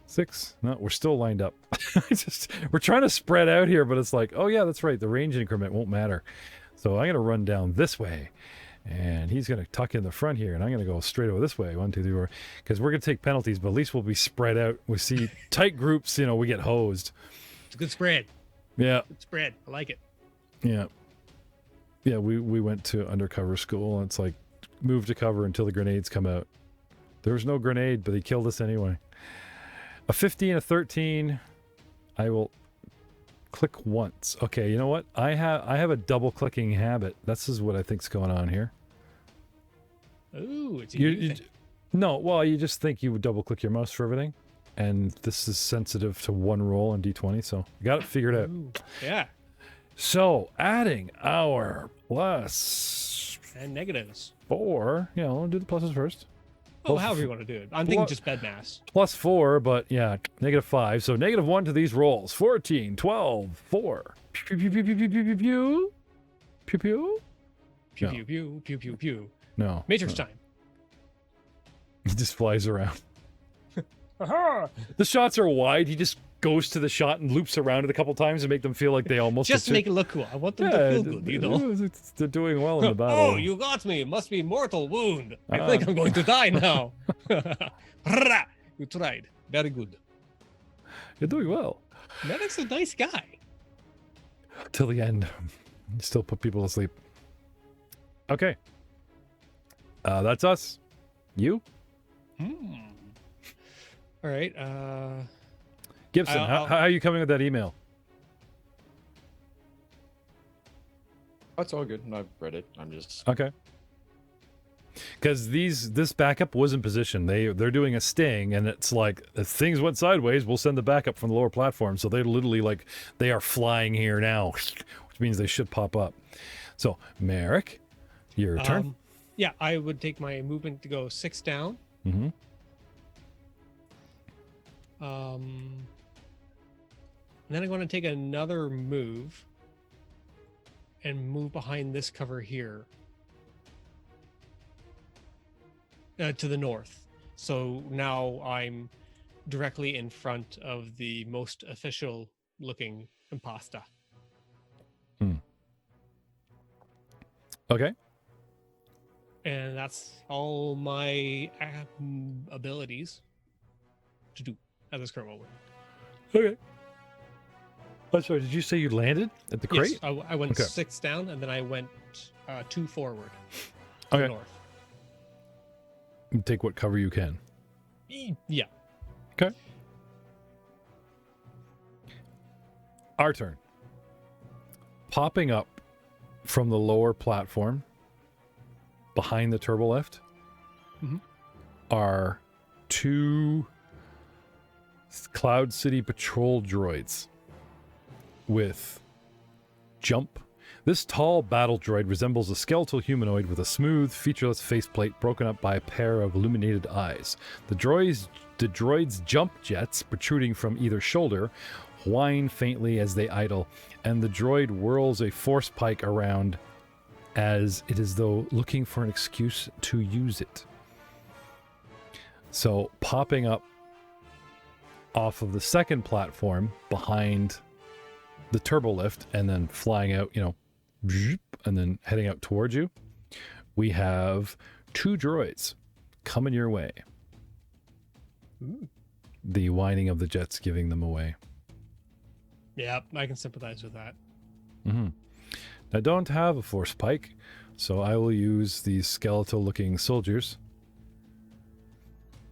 A: 6. No, we're still lined up. We're trying to spread out here, but it's like, oh yeah, that's right. The range increment won't matter. So I'm going to run down this way, and he's going to tuck in the front here, and I'm going to go straight over this way. 1, 2, 3, 4. Because we're going to take penalties, but at least we'll be spread out. We see tight groups, we get hosed.
C: It's a good spread.
A: Yeah.
C: Good spread. I like it.
A: Yeah. Yeah, we went to undercover school, and it's like, move to cover until the grenades come out. There was no grenade, but he killed us anyway. A 15, a 13. I will click once. Okay, you know what? I have a double clicking habit. This is what I think's going on here.
C: Ooh, it's a
A: You,
C: you
A: you-
C: thing.
A: no, well, you just think you would double click your mouse for everything, and this is sensitive to one roll on D20, so you got it figured out.
C: Ooh, yeah.
A: So adding our plus
C: And negatives.
A: 4. Yeah, we'll do the pluses first.
C: Oh,
A: Well,
C: however you want to do it. I'm thinking just bed mass.
A: Plus 4, but yeah, -5. So -1 to these rolls. 14, 12, 4. Pew, pew, pew, pew, pew, pew, pew, pew. Pew, pew.
C: Pew,
A: No.
C: pew, pew, pew, pew, pew.
A: No.
C: Matrix
A: no.
C: time.
A: He just flies around. The shots are wide. He just goes to the shot and loops around it a couple times to make them feel like they almost
C: Just to make it look cool. I want them to feel good, you know?
A: They're doing well in the battle.
C: Oh, you got me. It must be mortal wound. I
A: Ah.
C: think I'm going to die now. You tried. Very good.
A: You're doing well.
C: Merrick's a nice guy.
A: Till the end. You still put people to sleep. Okay. That's us. You?
C: All right.
A: Gibson,
C: I'll-
A: how are you coming with that email?
D: That's all good. I've read it. I'm just.
A: Okay. Because this backup was in position. They're doing a sting, and it's like if things went sideways, we'll send the backup from the lower platform. So they're literally like they are flying here now, which means they should pop up. So Merrick, your turn.
C: Yeah, I would take my movement to go 6 down.
A: Mm-hmm.
C: And then I'm going to take another move and move behind this cover here to the north. So now I'm directly in front of the most official looking impasta.
A: Okay.
C: And that's all my abilities to do at this current moment.
A: Okay. Oh, sorry. Did you say you landed at the crate?
C: Yes, I went
A: Okay.
C: 6 down, and then I went 2 forward to
A: Okay.
C: the north.
A: Take what cover you can.
C: Yeah.
A: Okay. Our turn. Popping up from the lower platform behind the turbo lift are 2 Cloud City patrol droids with jump. This tall battle droid resembles a skeletal humanoid with a smooth, featureless faceplate broken up by a pair of illuminated eyes. The droid's jump jets, protruding from either shoulder, whine faintly as they idle, and the droid whirls a force pike around as it is though looking for an excuse to use it. So popping up off of the second platform behind the turbo lift and then flying out, and then heading out towards you, we have 2 droids coming your way.
C: Ooh.
A: The whining of the jets giving them away.
C: Yeah, I can sympathize with that.
A: Mm-hmm. I don't have a force pike, so I will use these skeletal-looking soldiers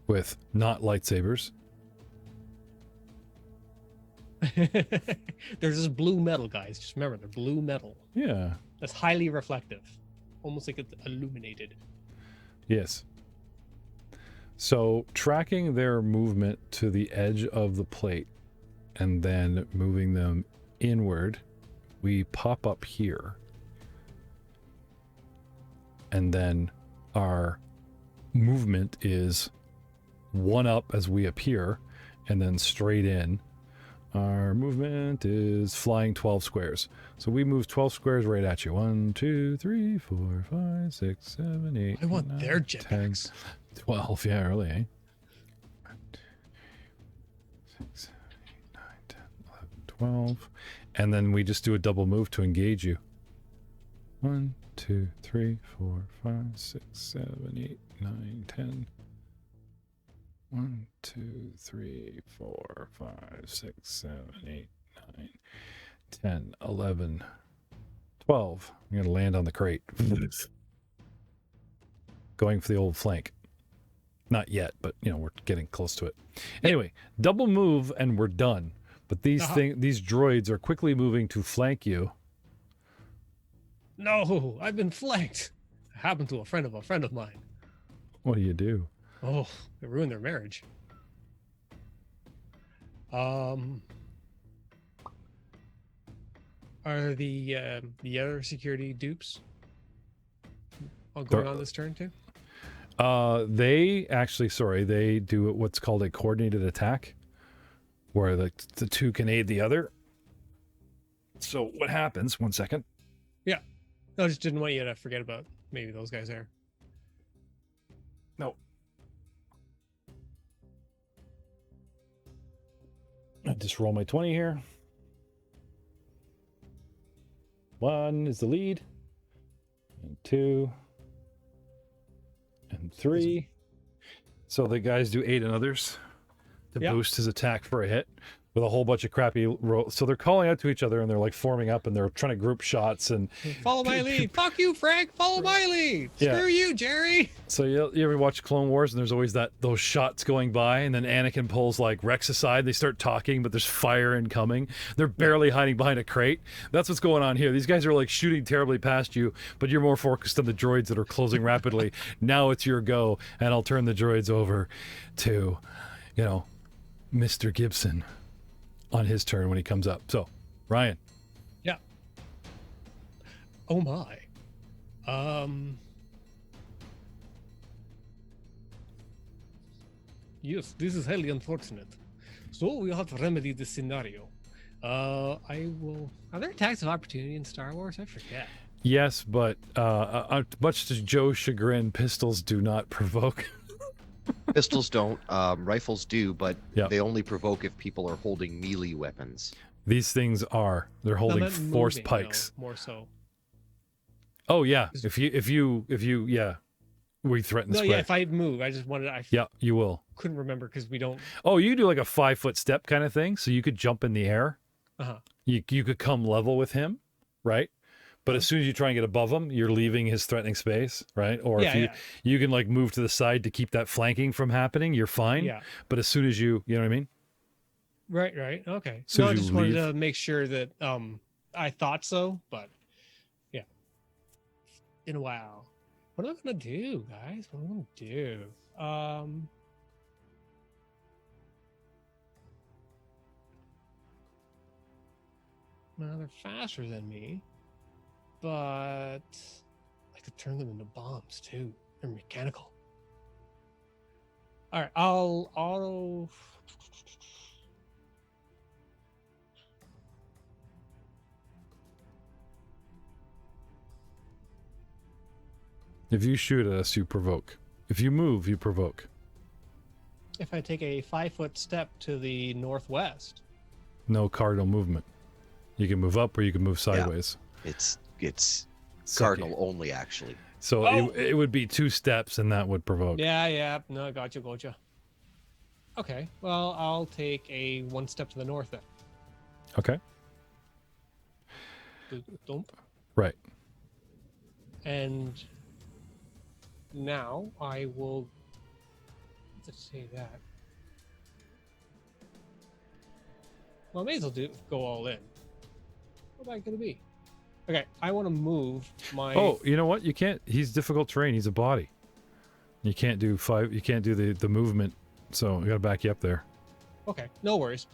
A: with not lightsabers.
C: There's this blue metal, guys. Just remember, they're blue metal.
A: Yeah.
C: That's highly reflective, almost like it's illuminated.
A: Yes. So tracking their movement to the edge of the plate and then moving them inward, we pop up here. And then our movement is 1 up as we appear and then straight in. Our movement is flying 12 squares. So we move 12 squares right at you. 1, 2, 3, 4, 5, 6, 7, 8.
C: I want
A: 9,
C: their
A: 10,
C: jetpacks.
A: 12. Yeah, really, eh? 6, 7, 8, 9, 10, 11, 12. And then we just do a double move to engage you. 1, 2, 3, 4, 5, 6, 7, 8, 9, 10. 1, 2, 3, 4, 5, 6, 7, 8, 9, 10, 11, 12. I'm going to land on the crate. Going for the old flank. Not yet, but we're getting close to it. Anyway, double move and we're done. But these droids are quickly moving to flank you.
C: No, I've been flanked. It happened to a friend of mine.
A: What do you do?
C: Oh, it ruined their marriage. Are the other security dupes going on this turn too?
A: They do what's called a coordinated attack, where the 2 can aid the other. So what happens? 1 second.
C: Yeah, I just didn't want you to forget about maybe those guys there.
A: No. I just roll my 20 here. 1 is the lead, and 2, and 3. So the guys do 8 and others to boost his attack for a hit. with a whole bunch of crappy so they're calling out to each other and they're like forming up and they're trying to group shots and
C: Follow my lead. Fuck you, Frank. Follow my lead.
A: Yeah.
C: Screw you, Jerry.
A: so you ever watch Clone Wars and there's always those shots going by and then Anakin pulls like Rex aside, they start talking but there's fire incoming, they're barely hiding behind a crate. That's what's going on here. These guys are like shooting terribly past you, but you're more focused on the droids that are closing rapidly. Now it's your go, and I'll turn the droids over to Mr. Gibson on his turn when he comes up. So, Ryan.
C: Yeah. Oh my. Yes, this is highly unfortunate. So we have to remedy this scenario. I will. Are there attacks of opportunity in Star Wars? I forget.
A: Yes, but much to Joe's chagrin, pistols do not provoke.
B: Pistols don't. Rifles do, but
A: Yeah.
B: they only provoke if people are holding melee weapons.
A: These things they're
C: No,
A: holding
C: not
A: force
C: moving,
A: pikes.
C: no, more so.
A: Oh yeah, if you we threaten
C: No,
A: spread.
C: yeah. If I move, I just wanted.
A: Yeah, you will.
C: Couldn't remember because we don't.
A: Oh, you do like a 5-foot step kind of thing, so you could jump in the air.
C: Uh-huh.
A: You could come level with him, right? But as soon as you try and get above him, you're leaving his threatening space, right? Or
C: Yeah,
A: if you can like move to the side to keep that flanking from happening, you're fine.
C: Yeah.
A: But as soon as you know what I mean?
C: Right. Okay.
A: Soon
C: No, I
A: as you
C: just wanted
A: leave.
C: to make sure that I thought so, but yeah. In a while. What am I gonna do, guys? What am I gonna do? Well, they're faster than me, but I could turn them into bombs too. They're mechanical. All right, I'll auto.
A: If you shoot at us, you provoke. If you move, you provoke.
C: If I take a 5-foot step to the northwest,
A: No cardinal movement. You can move up or you can move sideways.
B: It's
A: Sucky.
B: cardinal only, actually.
A: So
C: Oh!
A: it would be 2 steps and that would provoke.
C: yeah, no, gotcha. Okay, well, I'll take a 1 step to the north then.
A: Okay.
C: Dump.
A: Right.
C: And now I will let's say that. Well, I may as well go all in. What am I gonna be? Okay, I want to move my.
A: Oh, you know what? You can't. He's difficult terrain. He's a body. You can't do 5. You can't do the movement. So I gotta back you up there.
C: Okay, no worries.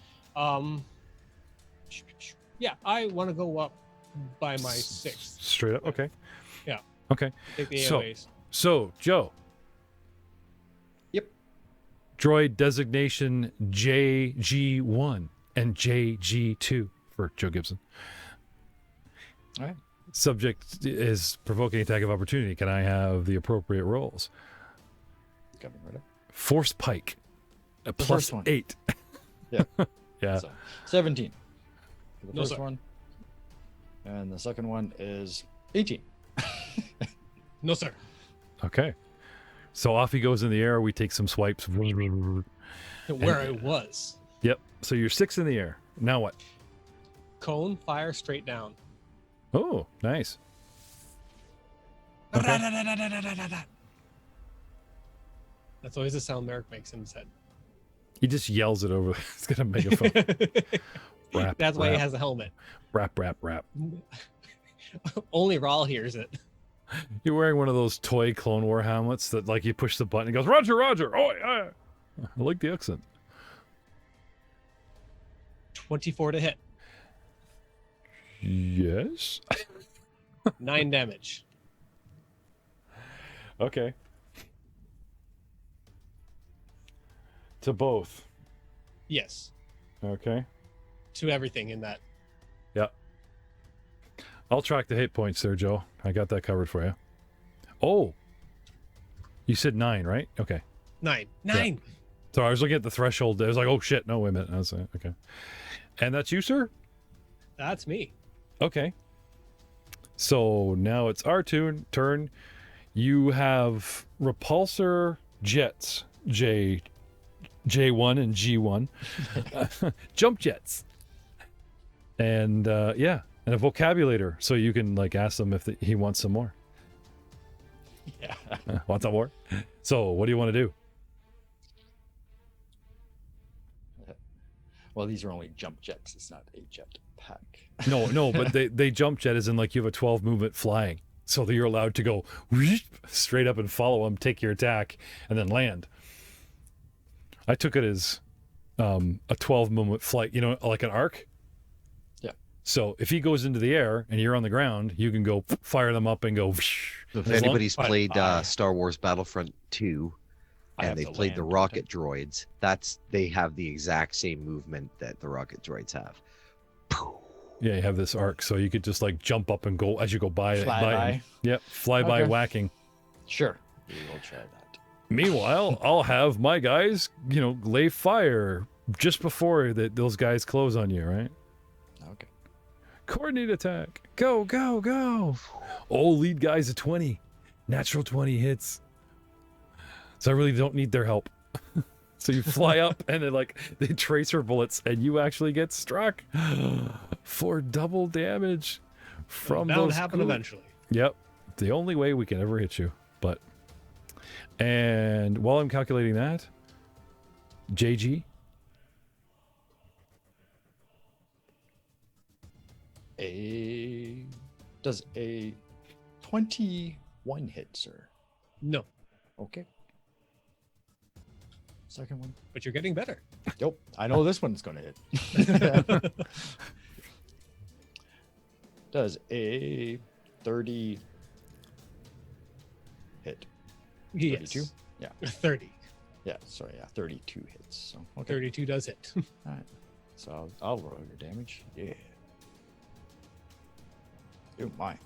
C: Yeah, I want to go up by my 6th.
A: Straight up. Okay.
C: Yeah.
A: Okay.
C: Take the
A: So-
C: AOAs.
A: So Joe.
D: Yep.
A: Droid designation JG1 and JG2 for Joe Gibson.
D: All right.
A: Subject is provoking attack of opportunity. Can I have the appropriate rolls?
D: Got me right up.
A: Force pike. A
D: The
A: plus
D: first one.
A: 8.
D: Yeah.
A: Yeah.
D: So 17 for the
C: No,
D: first
C: sir.
D: one, and the second one is 18.
C: No, sir.
A: Okay. So off he goes in the air. We take some swipes.
C: Where I was.
A: Yep. So you're 6 in the air. Now what?
C: Cone, fire straight down.
A: Oh, nice. Okay.
C: That's always the sound Merrick makes in his head.
A: He just yells it over. He's got a megaphone. Rap,
C: That's why he
A: rap.
C: has a helmet.
A: Rap, rap, rap.
C: Only Rawl hears it.
A: You're wearing one of those toy Clone War helmets that, like, you push the button, it goes, Roger, Roger. Oh, yeah. I like the accent.
C: 24 to hit.
A: Yes.
C: 9 damage.
A: Okay. To both.
C: Yes.
A: Okay.
C: To everything in that.
A: Yeah. I'll track the hit points there, Joe. I got that covered for you. Oh. You said 9, right? Okay.
C: 9. 9.
A: So I was looking at the threshold. I was like, oh, shit. No, wait a minute. I was like, okay. And that's you, sir?
C: That's me.
A: Okay. So now it's our turn. You have repulsor jets, J2. J1 and G1. Jump jets. And yeah, and a vocabulator, so you can like ask them if he wants some more.
D: Yeah.
A: Want some more? So what do you want to do?
D: Well, these are only jump jets. It's not a jet pack.
A: No, but they jump jet as in like you have a 12 movement flying. So that you're allowed to go straight up and follow him, take your attack, and then land. I took it as a 12 movement flight, like an arc.
D: Yeah.
A: So if he goes into the air and you're on the ground, you can go fire them up and go.
B: So if anybody's played Star Wars Battlefront 2 and they played the rocket droids, they have the exact same movement that the rocket droids have.
A: Yeah, you have this arc, so you could just like jump up and go as you go by.
D: Fly by.
A: Yep, fly by whacking.
D: Sure. We will try that.
A: Meanwhile, I'll have my guys, lay fire just before those guys close on you, right?
D: Okay.
A: Coordinate attack. Go, go, go. Oh, lead guy's a 20. Natural 20 hits. So I really don't need their help. So you fly up and they tracer bullets and you actually get struck for double damage from
C: That'll
A: those.
C: happen eventually.
A: Yep. The only way we can ever hit you. And while I'm calculating that, JG.
D: Does a 21 hit, sir?
C: No,
D: Okay. Second one.
C: but you're getting better.
D: Nope. I know this one's going to hit. Does a 30 hit?
C: Yes.
D: 32? Yeah.
C: 30.
D: Yeah, sorry. Yeah, 32 hits. So, okay.
C: 32 does hit.
D: All right. So I'll roll your damage. Yeah. Oh, my.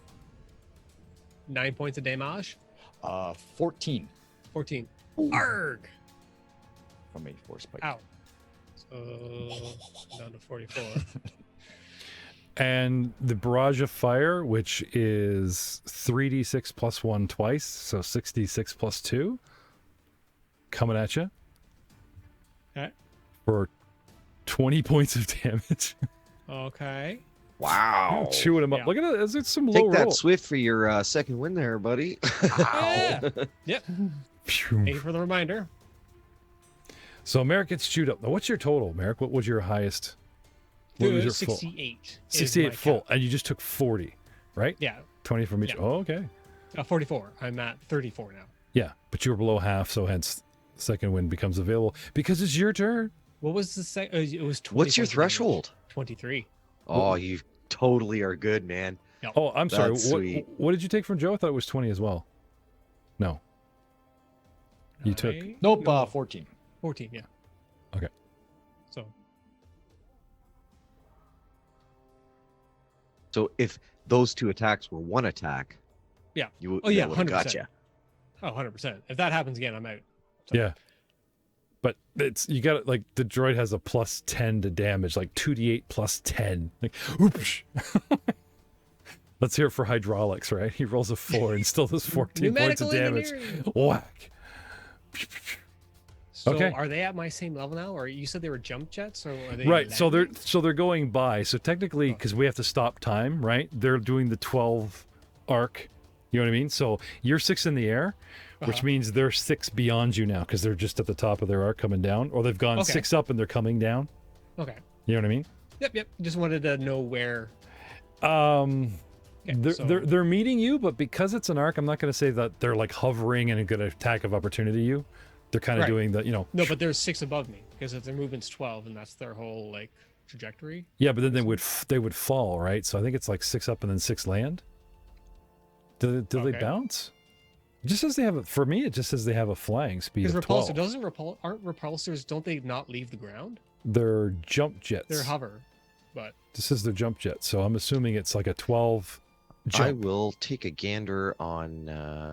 C: 9 points of damage.
D: 14
C: 14. Arg!
D: from a force spike.
C: Ow. So down to 44.
A: And the barrage of fire, which is 3d6 plus 1 twice, so 6d6 plus 2, coming at you.
C: Okay.
A: For 20 points of damage.
C: Okay.
B: Wow.
A: Chewing him up.
C: Yeah.
A: Look at it. It's some low
B: Take that
A: roll.
B: Swift for your second win there, buddy.
C: Yeah. Yep.
A: Phew.
C: Thank you for the reminder.
A: So Merrick gets chewed up. Now, what's your total, Merrick? What was your highest? What was your full?
C: 68. is
A: 68
C: my
A: full.
C: count.
A: And you just took 40, right?
C: Yeah.
A: 20 from each.
C: Yeah.
A: Oh, okay.
C: 44. I'm at 34 now.
A: Yeah, but you were below half, so hence the second win becomes available because it's your turn.
C: What was the second? It was 20.
B: What's your
C: points of damage.
B: threshold?
C: 23.
B: Oh, you totally are good, man.
A: Oh, I'm sorry.
B: That's sweet.
A: What did you take from Joe? I thought it was 20 as well. No. You took.
D: Nope,
C: No,
D: 14.
C: 14, yeah.
A: Okay.
B: So if those two attacks were one attack,
C: Yeah.
B: you
C: Oh, yeah,
B: that would've got
C: 100%.
B: you.
C: Oh, 100%. If that happens again, I'm out. So,
A: Yeah. But you got it. Like the droid has a plus 10 to damage, like 2d8 plus 10. Like, oops. Let's hear it for hydraulics, right? He rolls a 4 and still does 14 points of
C: Numerical
A: damage.
C: engineering.
A: Whack.
C: So
A: Okay.
C: are they at my same level now? Or you said they were jump jets, or are they
A: Right. So
C: landing?
A: they're going by. So technically, because we have to stop time, right? They're doing the 12 arc. You know what I mean? So you're 6 in the air, which means they're 6 beyond you now because they're just at the top of their arc coming down, or they've gone
C: Okay.
A: 6 up and they're coming down.
C: Okay.
A: You know what I mean?
C: Yep. Just wanted to know where.
A: They're,
C: so-
A: they're meeting you, but because it's an arc, I'm not going to say that they're like hovering and a good attack of opportunity you. They're kind of
C: Right.
A: doing the,
C: No, but there's 6 above me because if their movement's 12, and that's their whole like trajectory.
A: yeah, but then they would fall, right? So I think it's like 6 up and then 6 land. Do they
C: Okay.
A: bounce? It just says they have for me. It just says they have a flying speed
C: Because
A: of
C: repulsor
A: 12.
C: aren't repulsors? Don't they not leave the ground?
A: They're jump jets.
C: They're hover, but
A: This is their jump jets, so I'm assuming it's like a 12
B: I
A: jump.
B: will take a gander on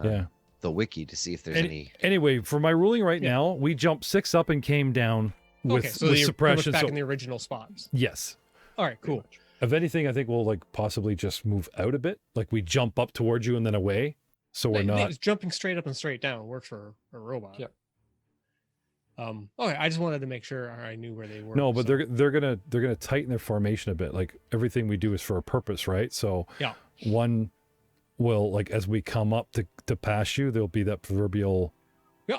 A: Yeah.
B: the wiki to see if there's any.
A: Anyway, for my ruling right
C: Yeah.
A: now, we jumped 6 up and came down with,
C: okay, so
A: with
C: you're
A: suppression.
C: back
A: So
C: in the original spots.
A: yes.
C: All right, cool.
A: If anything, I think we'll like possibly just move out a bit. Like we jump up towards you and then away. So we're not.
C: Jumping straight up and straight down works for a robot.
D: Yep.
C: Okay, I just wanted to make sure I knew where they were.
A: No, but
C: so-
A: they're gonna tighten their formation a bit. Like everything we do is for a purpose, right? So
C: Yeah.
A: one will, like, as we come up to pass you, there'll be that proverbial.
C: Yeah.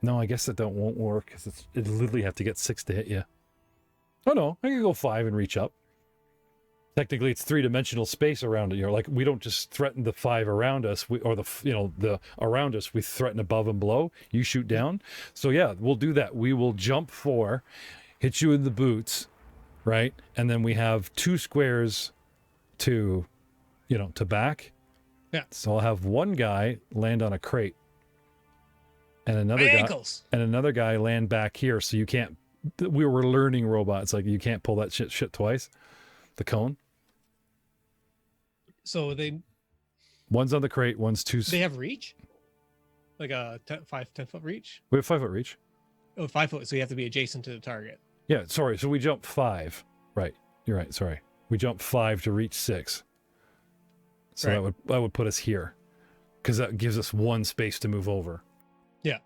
A: No, I guess that won't work because it literally have to get 6 to hit you. Oh no, I can go 5 and reach up. Technically, it's 3-dimensional space around it. Like, we don't just threaten the 5 around us, the around us. We threaten above and below. You shoot down. So yeah, we'll do that. We will jump 4, hit you in the boots, right? And then we have 2 squares to back.
C: Yeah.
A: So I'll have one guy land on a crate, and
C: My
A: another guy land back here. So you can't. We were learning robots. Like, you can't pull that shit twice. The cone.
C: So
A: One's on the crate. One's 2.
C: they have reach, like a 10 foot reach.
A: We have 5-foot reach.
C: Oh, 5 foot. So you have to be adjacent to the target.
A: Yeah. Sorry. So we jump 5. Right. You're right. Sorry. We jump 5 to reach 6. So
C: Right.
A: that would put us here, because that gives us one space to move over.
C: Yeah.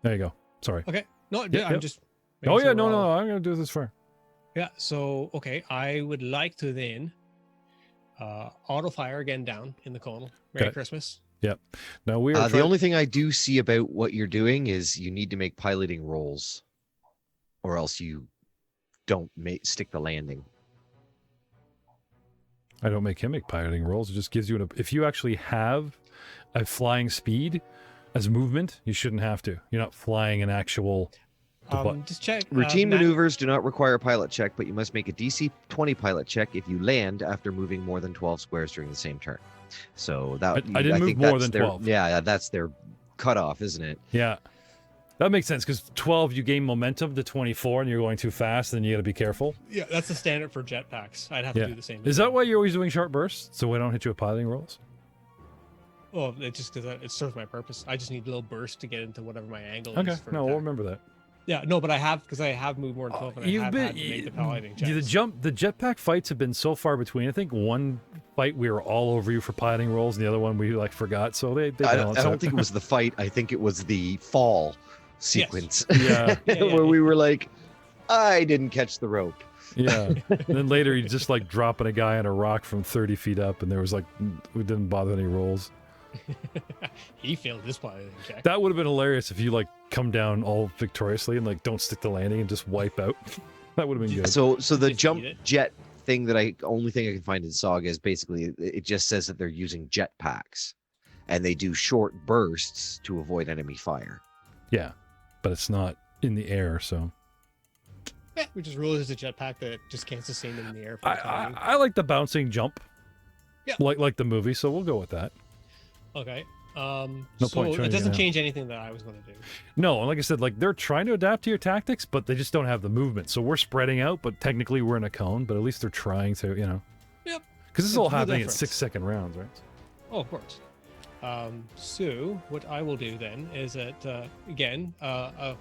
A: There you go. Sorry.
C: Okay. No,
A: Yep,
C: I'm
A: yep.
C: just.
A: Oh
C: making
A: yeah.
C: sure
A: No.
C: we're
A: No.
C: all-
A: I'm gonna do this far.
C: Yeah. So okay, I would like to then auto fire again down in the cone. Merry
A: Okay.
C: Christmas.
A: Now we are.
B: The only thing I do see about what you're doing is you need to make piloting rolls, or else you don't stick the landing.
A: I don't make him make piloting rolls. It just gives you if you actually have a flying speed as movement, you shouldn't have to. You're not flying an actual.
C: Just check.
B: Routine
C: Matt-
B: maneuvers do not require a pilot check, but you must make a DC 20 pilot check if you land after moving more than 12 squares during the same turn. So that
A: I didn't move
B: think
A: more
B: that's
A: than
B: their,
A: 12.
B: Yeah, that's their cutoff, isn't it?
A: Yeah, that makes sense, because 12 you gain momentum to 24, and you're going too fast, and you got to be careful.
C: Yeah, that's the standard for jetpacks. I'd have
A: Yeah.
C: to do the same.
A: Is that why you're always doing sharp bursts, so we don't hit you with piloting rolls?
C: Well, it's just because it serves my purpose. I just need a little burst to get into whatever my angle
A: Okay,
C: is. For
A: no, we'll
C: attack.
A: remember that.
C: Yeah, no, but I have moved more than 12, and I have had to make the piloting checks.
A: the jetpack fights have been so far between. I think one fight we were all over you for piloting rolls, and the other one we forgot. So they
B: I
A: balance
B: don't
A: out.
B: think it was the fight. I think it was the fall sequence
A: Yeah,
C: Yeah,
B: where we were like, I didn't catch the rope.
A: yeah. And then later you just dropping a guy on a rock from 30 feet up, and there was we didn't bother any rolls.
C: He failed this piloting check.
A: That would have been hilarious if you come down all victoriously and don't stick the landing and just wipe out. That would have been good.
B: So the
C: Defeat
B: jump
C: it.
B: jet thing that only thing I can find in Saga is basically it just says that they're using jetpacks, and they do short bursts to avoid enemy fire.
A: Yeah, but it's not in the air, so
C: Yeah, we just rule it as a jetpack that just can't sustain them in the air. For the timing.
A: I like the bouncing jump.
C: Yeah.
A: Like the movie, so we'll go with that.
C: Okay.
A: No
C: So
A: point trying
C: it
A: to
C: doesn't
A: get out.
C: change anything that I was going to do.
A: No, and like I said, they're trying to adapt to your tactics, but they just don't have the movement. So we're spreading out, but technically we're in a cone, but at least they're trying to,
C: Yep.
A: Because this is
C: It's
A: all
C: the
A: happening in
C: difference.
A: 6-second rounds, right?
C: Oh, of course. So what I will do then is that again a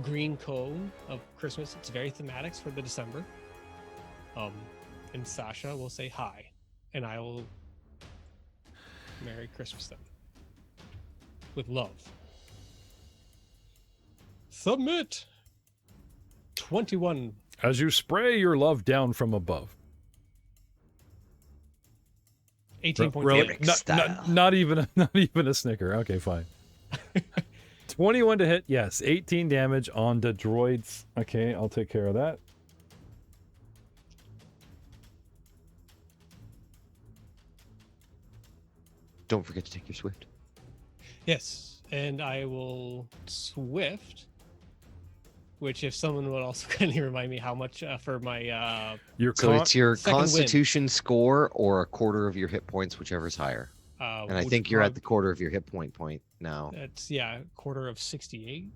C: green cone of Christmas. It's very thematics for the December. And Sasha will say hi, and I will Merry Christmas then with love. Submit. 21.
A: As you spray your love down from above.
C: 18 points.
A: Really?
C: of
B: Merrick
C: damage.
B: style.
A: Not even a snicker. Okay, fine. 21 to hit, yes. 18 damage on the droids. Okay, I'll take care of that.
B: Don't forget to take your Swift.
C: Yes, and I will Swift, which if someone would also kindly remind me how much for my
A: Your
B: So it's your
C: second win.
B: Constitution score or a quarter of your hit points, whichever's higher. And I
C: which
B: think you're at
C: prob-
B: the quarter of your hit point now.
C: That's quarter of 68.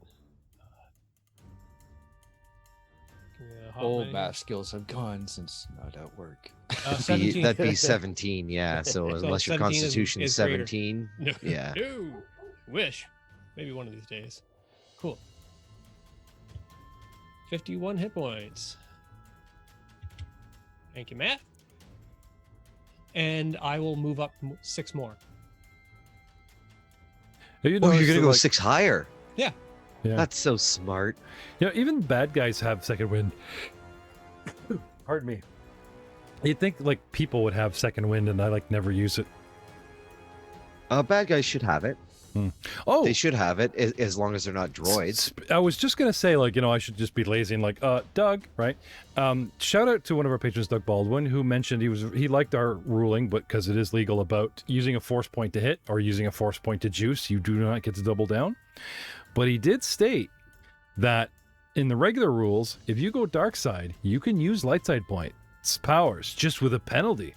C: Give me a hot
D: All
C: minute.
D: math skills have gone since not at work.
B: That'd be 17, yeah. So unless your
C: 17 is
B: Constitution is
C: greater.
B: 17,
C: No,
B: yeah.
C: no. Wish. Maybe one of these days. Cool. 51 hit points. Thank you, Matt. And I will move up 6 more.
A: Have you
B: Oh, you're
A: noticed
B: gonna
A: that,
B: go 6 higher.
A: Yeah.
B: That's so smart.
A: You know, even bad guys have second wind. Pardon me. You'd think like people would have second wind, and I like never use it.
B: Bad guys should have it.
A: Oh,
B: They should have it as long as they're not droids.
A: I was just gonna say, like, you know, I should just be lazy and like, Doug, right? Shout out to one of our patrons, Doug Baldwin, who mentioned he liked our ruling, but because it is legal about using a force point to hit or using a force point to juice, you do not get to double down. But he did state that in the regular rules, if you go dark side, you can use light side points powers just with a penalty,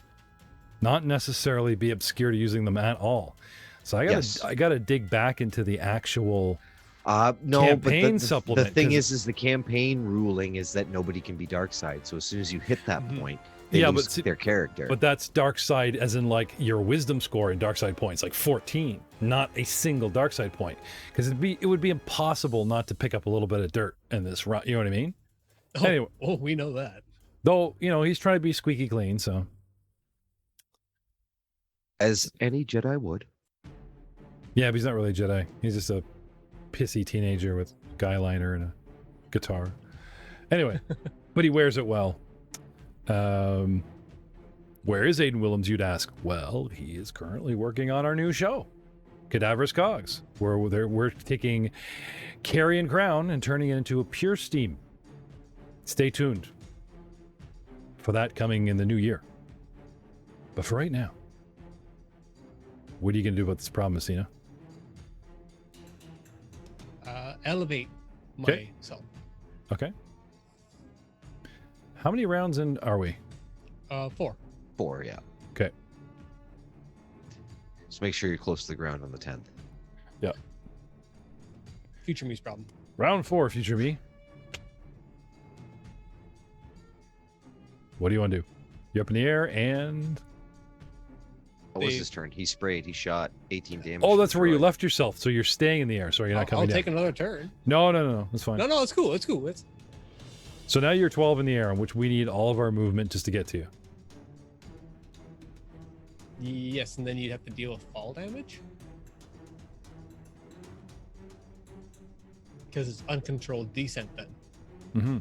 A: not necessarily be obscure to using them at all. So I gotta dig back into the actual
B: No,
A: campaign
B: but
A: supplement.
B: the thing is the campaign ruling is that nobody can be dark side. So as soon as you hit that point, they lose their character.
A: But that's dark side, as in like your wisdom score in dark side points, like 14, not a single dark side point, because it would be impossible not to pick up a little bit of dirt in this run. You know what I mean? Anyway,
C: we know that.
A: though, you know, he's trying to be squeaky clean, so
B: As any Jedi would.
A: yeah, but he's not really a Jedi. He's just a pissy teenager with guy liner and a guitar. Anyway, but he wears it well. Where is Aiden Willems, you'd ask? Well, he is currently working on our new show, Cadaverous Cogs, where we're taking Carrion Crown and turning it into a pure steam. Stay tuned for that coming in the new year. But for right now, what are you going to do about this problem, Messina?
C: Elevate myself.
A: Okay. How many rounds in are we?
C: 4.
B: 4, yeah.
A: Okay.
B: Just make sure you're close to the ground on the 10th.
A: Yeah.
C: Future me's problem.
A: Round 4, future me. What do you want to do? You're up in the air and...
B: What was his turn? He sprayed. He shot 18 damage.
A: Oh, that's where you
B: droid.
A: left yourself. So you're staying in the air. So you're not coming
C: I'll
A: down.
C: take another turn.
A: No. That's fine.
C: No, it's cool. It's cool. It's
A: So now you're 12 in the air, on which we need all of our movement just to get to you.
C: yes, and then you'd have to deal with fall damage because it's uncontrolled descent. Then
A: Mm-hmm.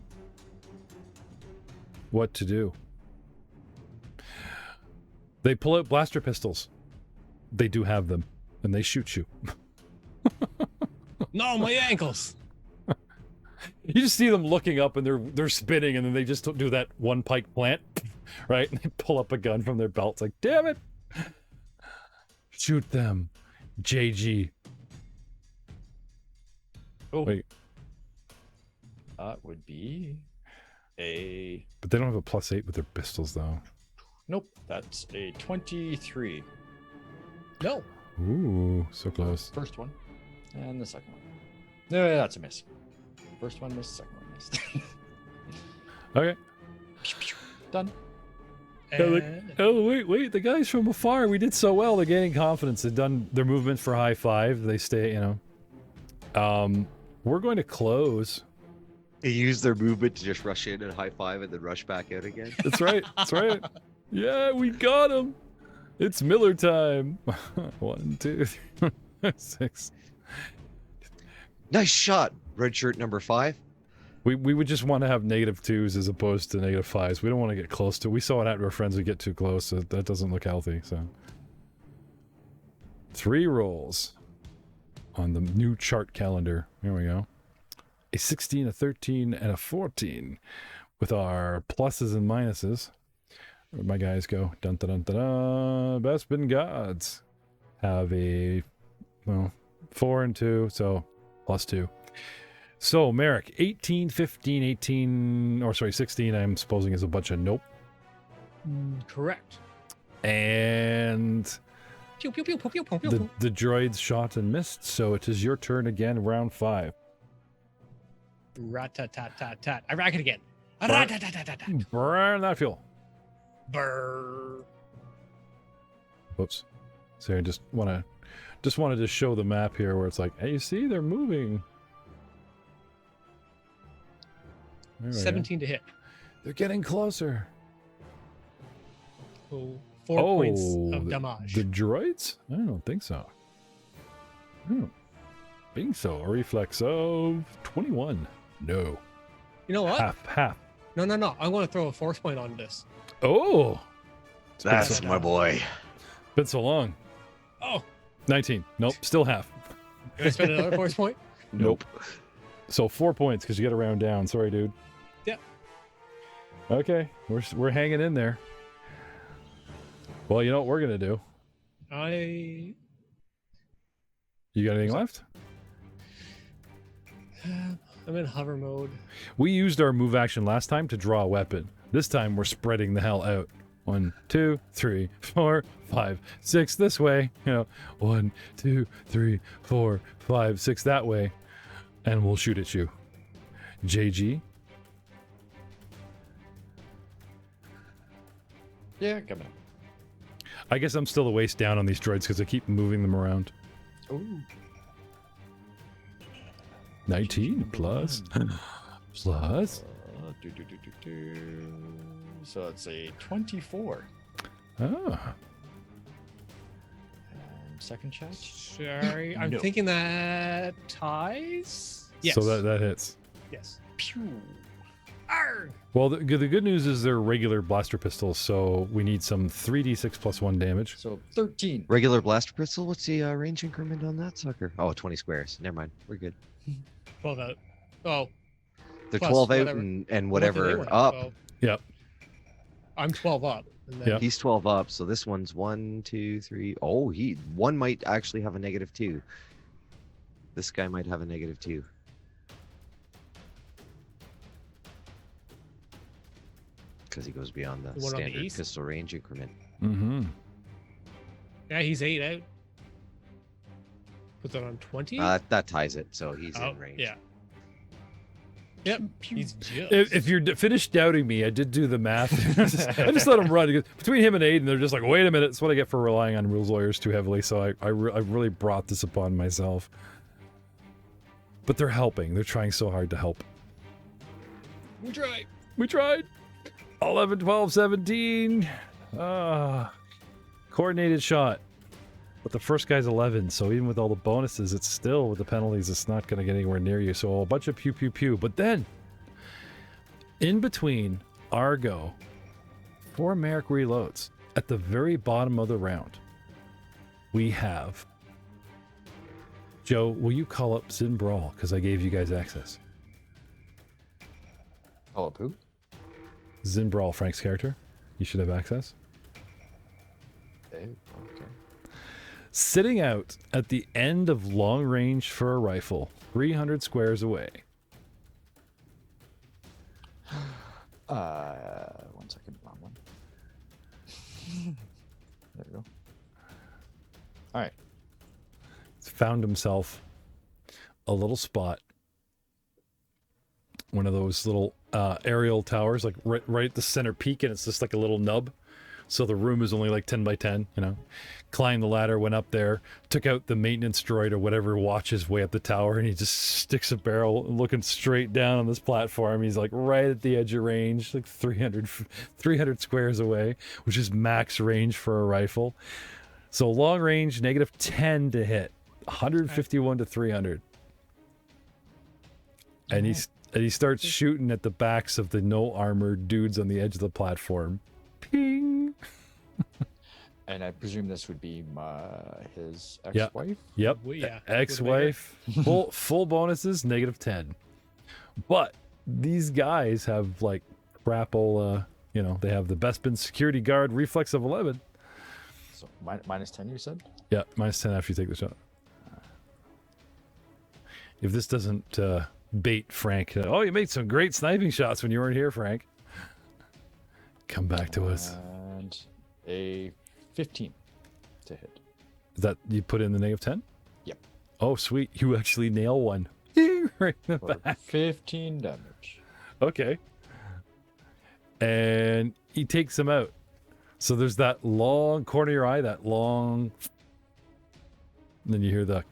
A: What to do? They pull out blaster pistols. They do have them, and they shoot you.
C: no, my ankles.
A: You just see them looking up, and they're spinning, and then they just do that one pike plant, right? And they pull up a gun from their belt. It's like, damn it! Shoot them, JG.
D: Oh,
A: Wait,
D: that would be a...
A: but they don't have a +8 with their pistols, though.
D: Nope, that's a 23.
C: No.
A: Ooh, so close.
D: First one, and the second one. No, that's a miss. First one missed, second one missed.
A: Okay.
D: Done.
A: Oh, wait, the guys from afar, we did so well. They're gaining confidence. They've done their movement for high five. They stay, you know. We're going to close.
B: They use their movement to just rush in and high five and then rush back out again.
A: That's right. That's right. Yeah, we got him. It's Miller time. 1, 2, 3, 6.
B: Nice shot, red shirt number 5.
A: We would just want to have -2s as opposed to -5s. We don't want to get close to. We saw it at our friends. We get too close. So that doesn't look healthy. So 3 rolls on the new chart calendar. Here we go. A 16, a 13, and a 14 with our pluses and minuses. Where'd my guys go? Dun dun dun dun dun. Bespin Gods have a 4 and 2, so +2. So Merrick, 18, 15, 18, or sorry, 16. I'm supposing is a bunch of nope.
C: Correct.
A: And
C: Pew, pew, pew, pew, pew, pew, pew.
A: the droids shot and missed. So it is your turn again, round 5.
C: Rat-tat-tat-tat-tat. I rack it again.
A: Burn.
C: Rat-tat-tat-tat-tat.
A: Burn that fuel.
C: Brrr.
A: Whoops. So I just wanted to show the map here where it's like, hey, you see, they're moving. There we go.
C: 17 to hit.
A: They're getting closer.
C: So 4 points of damage.
A: The droids? I don't think so. Being so, a reflex of 21. No.
C: You know what?
A: Half.
C: No. I want to throw a force point on this.
A: Oh!
B: That's my boy.
A: Been so long.
C: Oh,
A: 19. Nope, still half.
C: can I spend another force point?
A: Nope. So 4 points because you got to round down. Sorry, dude.
C: Yeah.
A: Okay, we're hanging in there. Well, you know what we're gonna do.
C: I
A: You got anything left?
C: I'm in hover mode.
A: We used our move action last time to draw a weapon. This time we're spreading the hell out. 1, 2, 3, 4, 5, 6 this way. 1, 2, 3, 4, 5, 6 that way. And we'll shoot at you. JG.
D: Yeah, coming.
A: I guess I'm still a waist down on these droids because I keep moving them around.
D: Ooh.
A: 19 plus. Plus.
D: So it's a 24.
A: Ah.
D: And second check.
C: Sorry, I'm
D: No.
C: thinking that ties. Yes.
A: So that hits.
C: Yes.
D: Pew.
C: Arr!
A: Well, the good news is they're regular blaster pistols, so we need some 3d6 plus 1 damage.
D: So 13.
B: Regular blaster pistol. What's the range increment on that sucker? Oh, 20 squares. Never mind. We're good.
C: 12 out. Oh,
B: They're
C: Plus
B: 12 out
C: whatever.
B: and
C: what did they
B: whatever
C: want?
B: up.
C: 12.
A: Yep.
C: I'm 12 up. And then
A: Yeah.
B: He's 12 up, so this one's 1, 2, 3. Oh, one might actually have a -2. This guy might have a -2. Because he goes beyond the
C: The one on the
B: standard
C: east?
B: pistol range increment.
A: Mm-hmm.
C: Yeah, he's 8 out. Put that on 20?
B: That ties it, so he's
C: Oh,
B: in range.
C: yeah. Yep. He's just.
A: If you're finished doubting me, I did do the math. I just let him run. Because between him and Aiden, they're just like, wait a minute. It's what I get for relying on rules lawyers too heavily. So I really brought this upon myself. But they're helping. They're trying so hard to help.
C: We tried.
A: We tried. 11, 12, 17. Coordinated shot. But the first guy's 11, so even with all the bonuses, it's still, with the penalties, it's not going to get anywhere near you. So a bunch of pew, pew, pew. But then, in between our go, 4 Merrick reloads, at the very bottom of the round, we have... Joe, will you call up Zin Brawl? Because I gave you guys access.
D: Call up who?
A: Zin Brawl, Frank's character. You should have access.
D: Okay.
A: Sitting out at the end of long range for a rifle, 300 squares away.
D: 1 second. Wrong one. There we go. All right.
A: Found himself a little spot. One of those little aerial towers, like right at the center peak, and it's just like a little nub. So the room is only like 10 by 10, Climbed the ladder, went up there, took out the maintenance droid or whatever watches way up the tower, and he just sticks a barrel looking straight down on this platform. He's like right at the edge of range, like 300 squares away, which is max range for a rifle. So long range, -10 to hit, 151 to 300. And he starts shooting at the backs of the no armored dudes on the edge of the platform. Ping!
D: And I presume this would be his ex-wife?
A: Yep.
C: Well, yeah,
A: Ex-wife. full bonuses, -10. But these guys have like crapola, they have the Bespin security guard reflex of 11.
D: So -10, you said?
A: Yeah, -10 after you take the shot. If this doesn't bait Frank, you made some great sniping shots when you weren't here, Frank. Come back to us.
D: And a 15 to hit.
A: Is that you put in the -10?
D: Yep.
A: Oh, sweet. You actually nail one. Right in the
D: For
A: back.
D: 15 damage.
A: Okay. And he takes him out. So there's that long corner of your eye, that long... And then you hear the...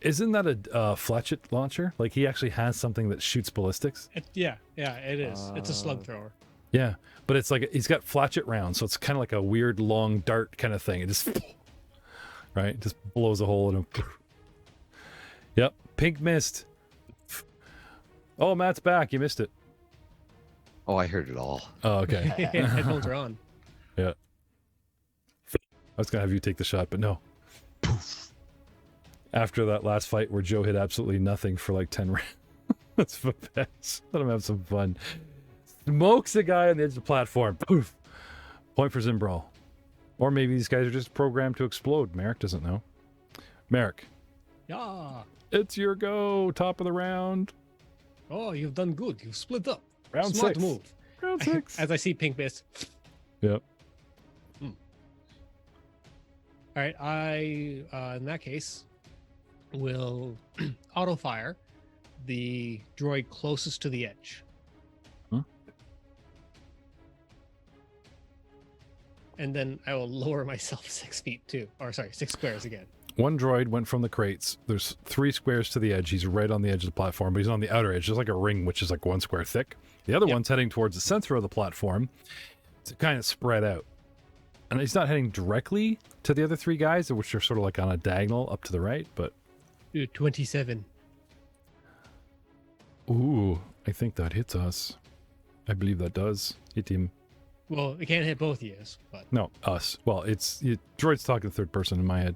A: Isn't that a fletchet launcher? Like he actually has something that shoots ballistics?
C: Yeah, it is. It's a slug thrower.
A: Yeah, but it's like he's got flatchet rounds, so it's kind of like a weird long dart kind of thing. It just... Right? Just blows a hole in him. Yep. pink mist. Oh, Matt's back. You missed it.
B: Oh, I heard it all.
A: Oh, okay.
C: Headphones are on.
A: Yeah. I was going to have you take the shot, but no. Poof. After that last fight where Joe hit absolutely nothing for like 10 rounds. That's the best. Let him have some fun. Smokes a guy on the edge of the platform. Poof. Point for Zimbrawl. Or maybe these guys are just programmed to explode. Merrick doesn't know. Merrick.
C: Yeah.
A: It's your go. Top of the round.
C: Oh, you've done good. You've split up.
A: Round
C: Smart
A: 6.
C: move.
A: Round 6.
C: As I see pink mist.
A: Yep.
C: All right, I in that case will auto fire the droid closest to the edge.
A: Huh?
C: And then I will lower myself 6 feet too. Or sorry, 6 squares again.
A: One droid went from the crates. There's 3 squares to the edge. He's right on the edge of the platform, but he's on the outer edge. There's like a ring, which is like 1 square thick. The other one's heading towards the center of the platform. It's kind of spread out. And he's not heading directly to the other 3 guys, which are sort of like on a diagonal up to the right, but...
C: 27.
A: Ooh, I think that hits us. I believe that does hit him.
C: Well, it can't hit both of you, but
A: No, us. Well, droid's talking third person in my head.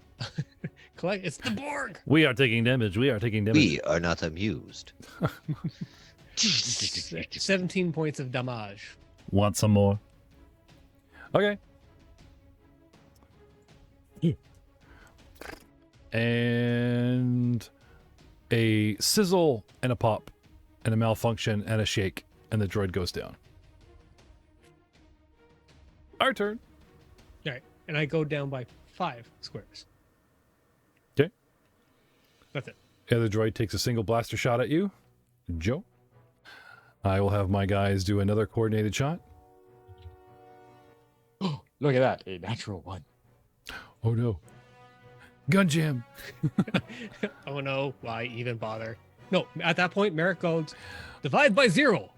C: collect. It's the Borg.
A: We are taking damage. We are taking damage.
B: We are not amused.
C: 17 points of damage.
A: Want some more? Okay. And a sizzle and a pop and a malfunction and a shake, and the droid goes down. Our turn.
C: All right, and I go down by 5 squares.
A: Okay.
C: That's it.
A: The other droid takes a single blaster shot at you, Joe. I will have my guys do another coordinated shot.
D: Look at that. A natural 1.
A: Oh no. Gun jam.
C: Oh no, why even bother? No, at that point, Merrick goes, divide by 0.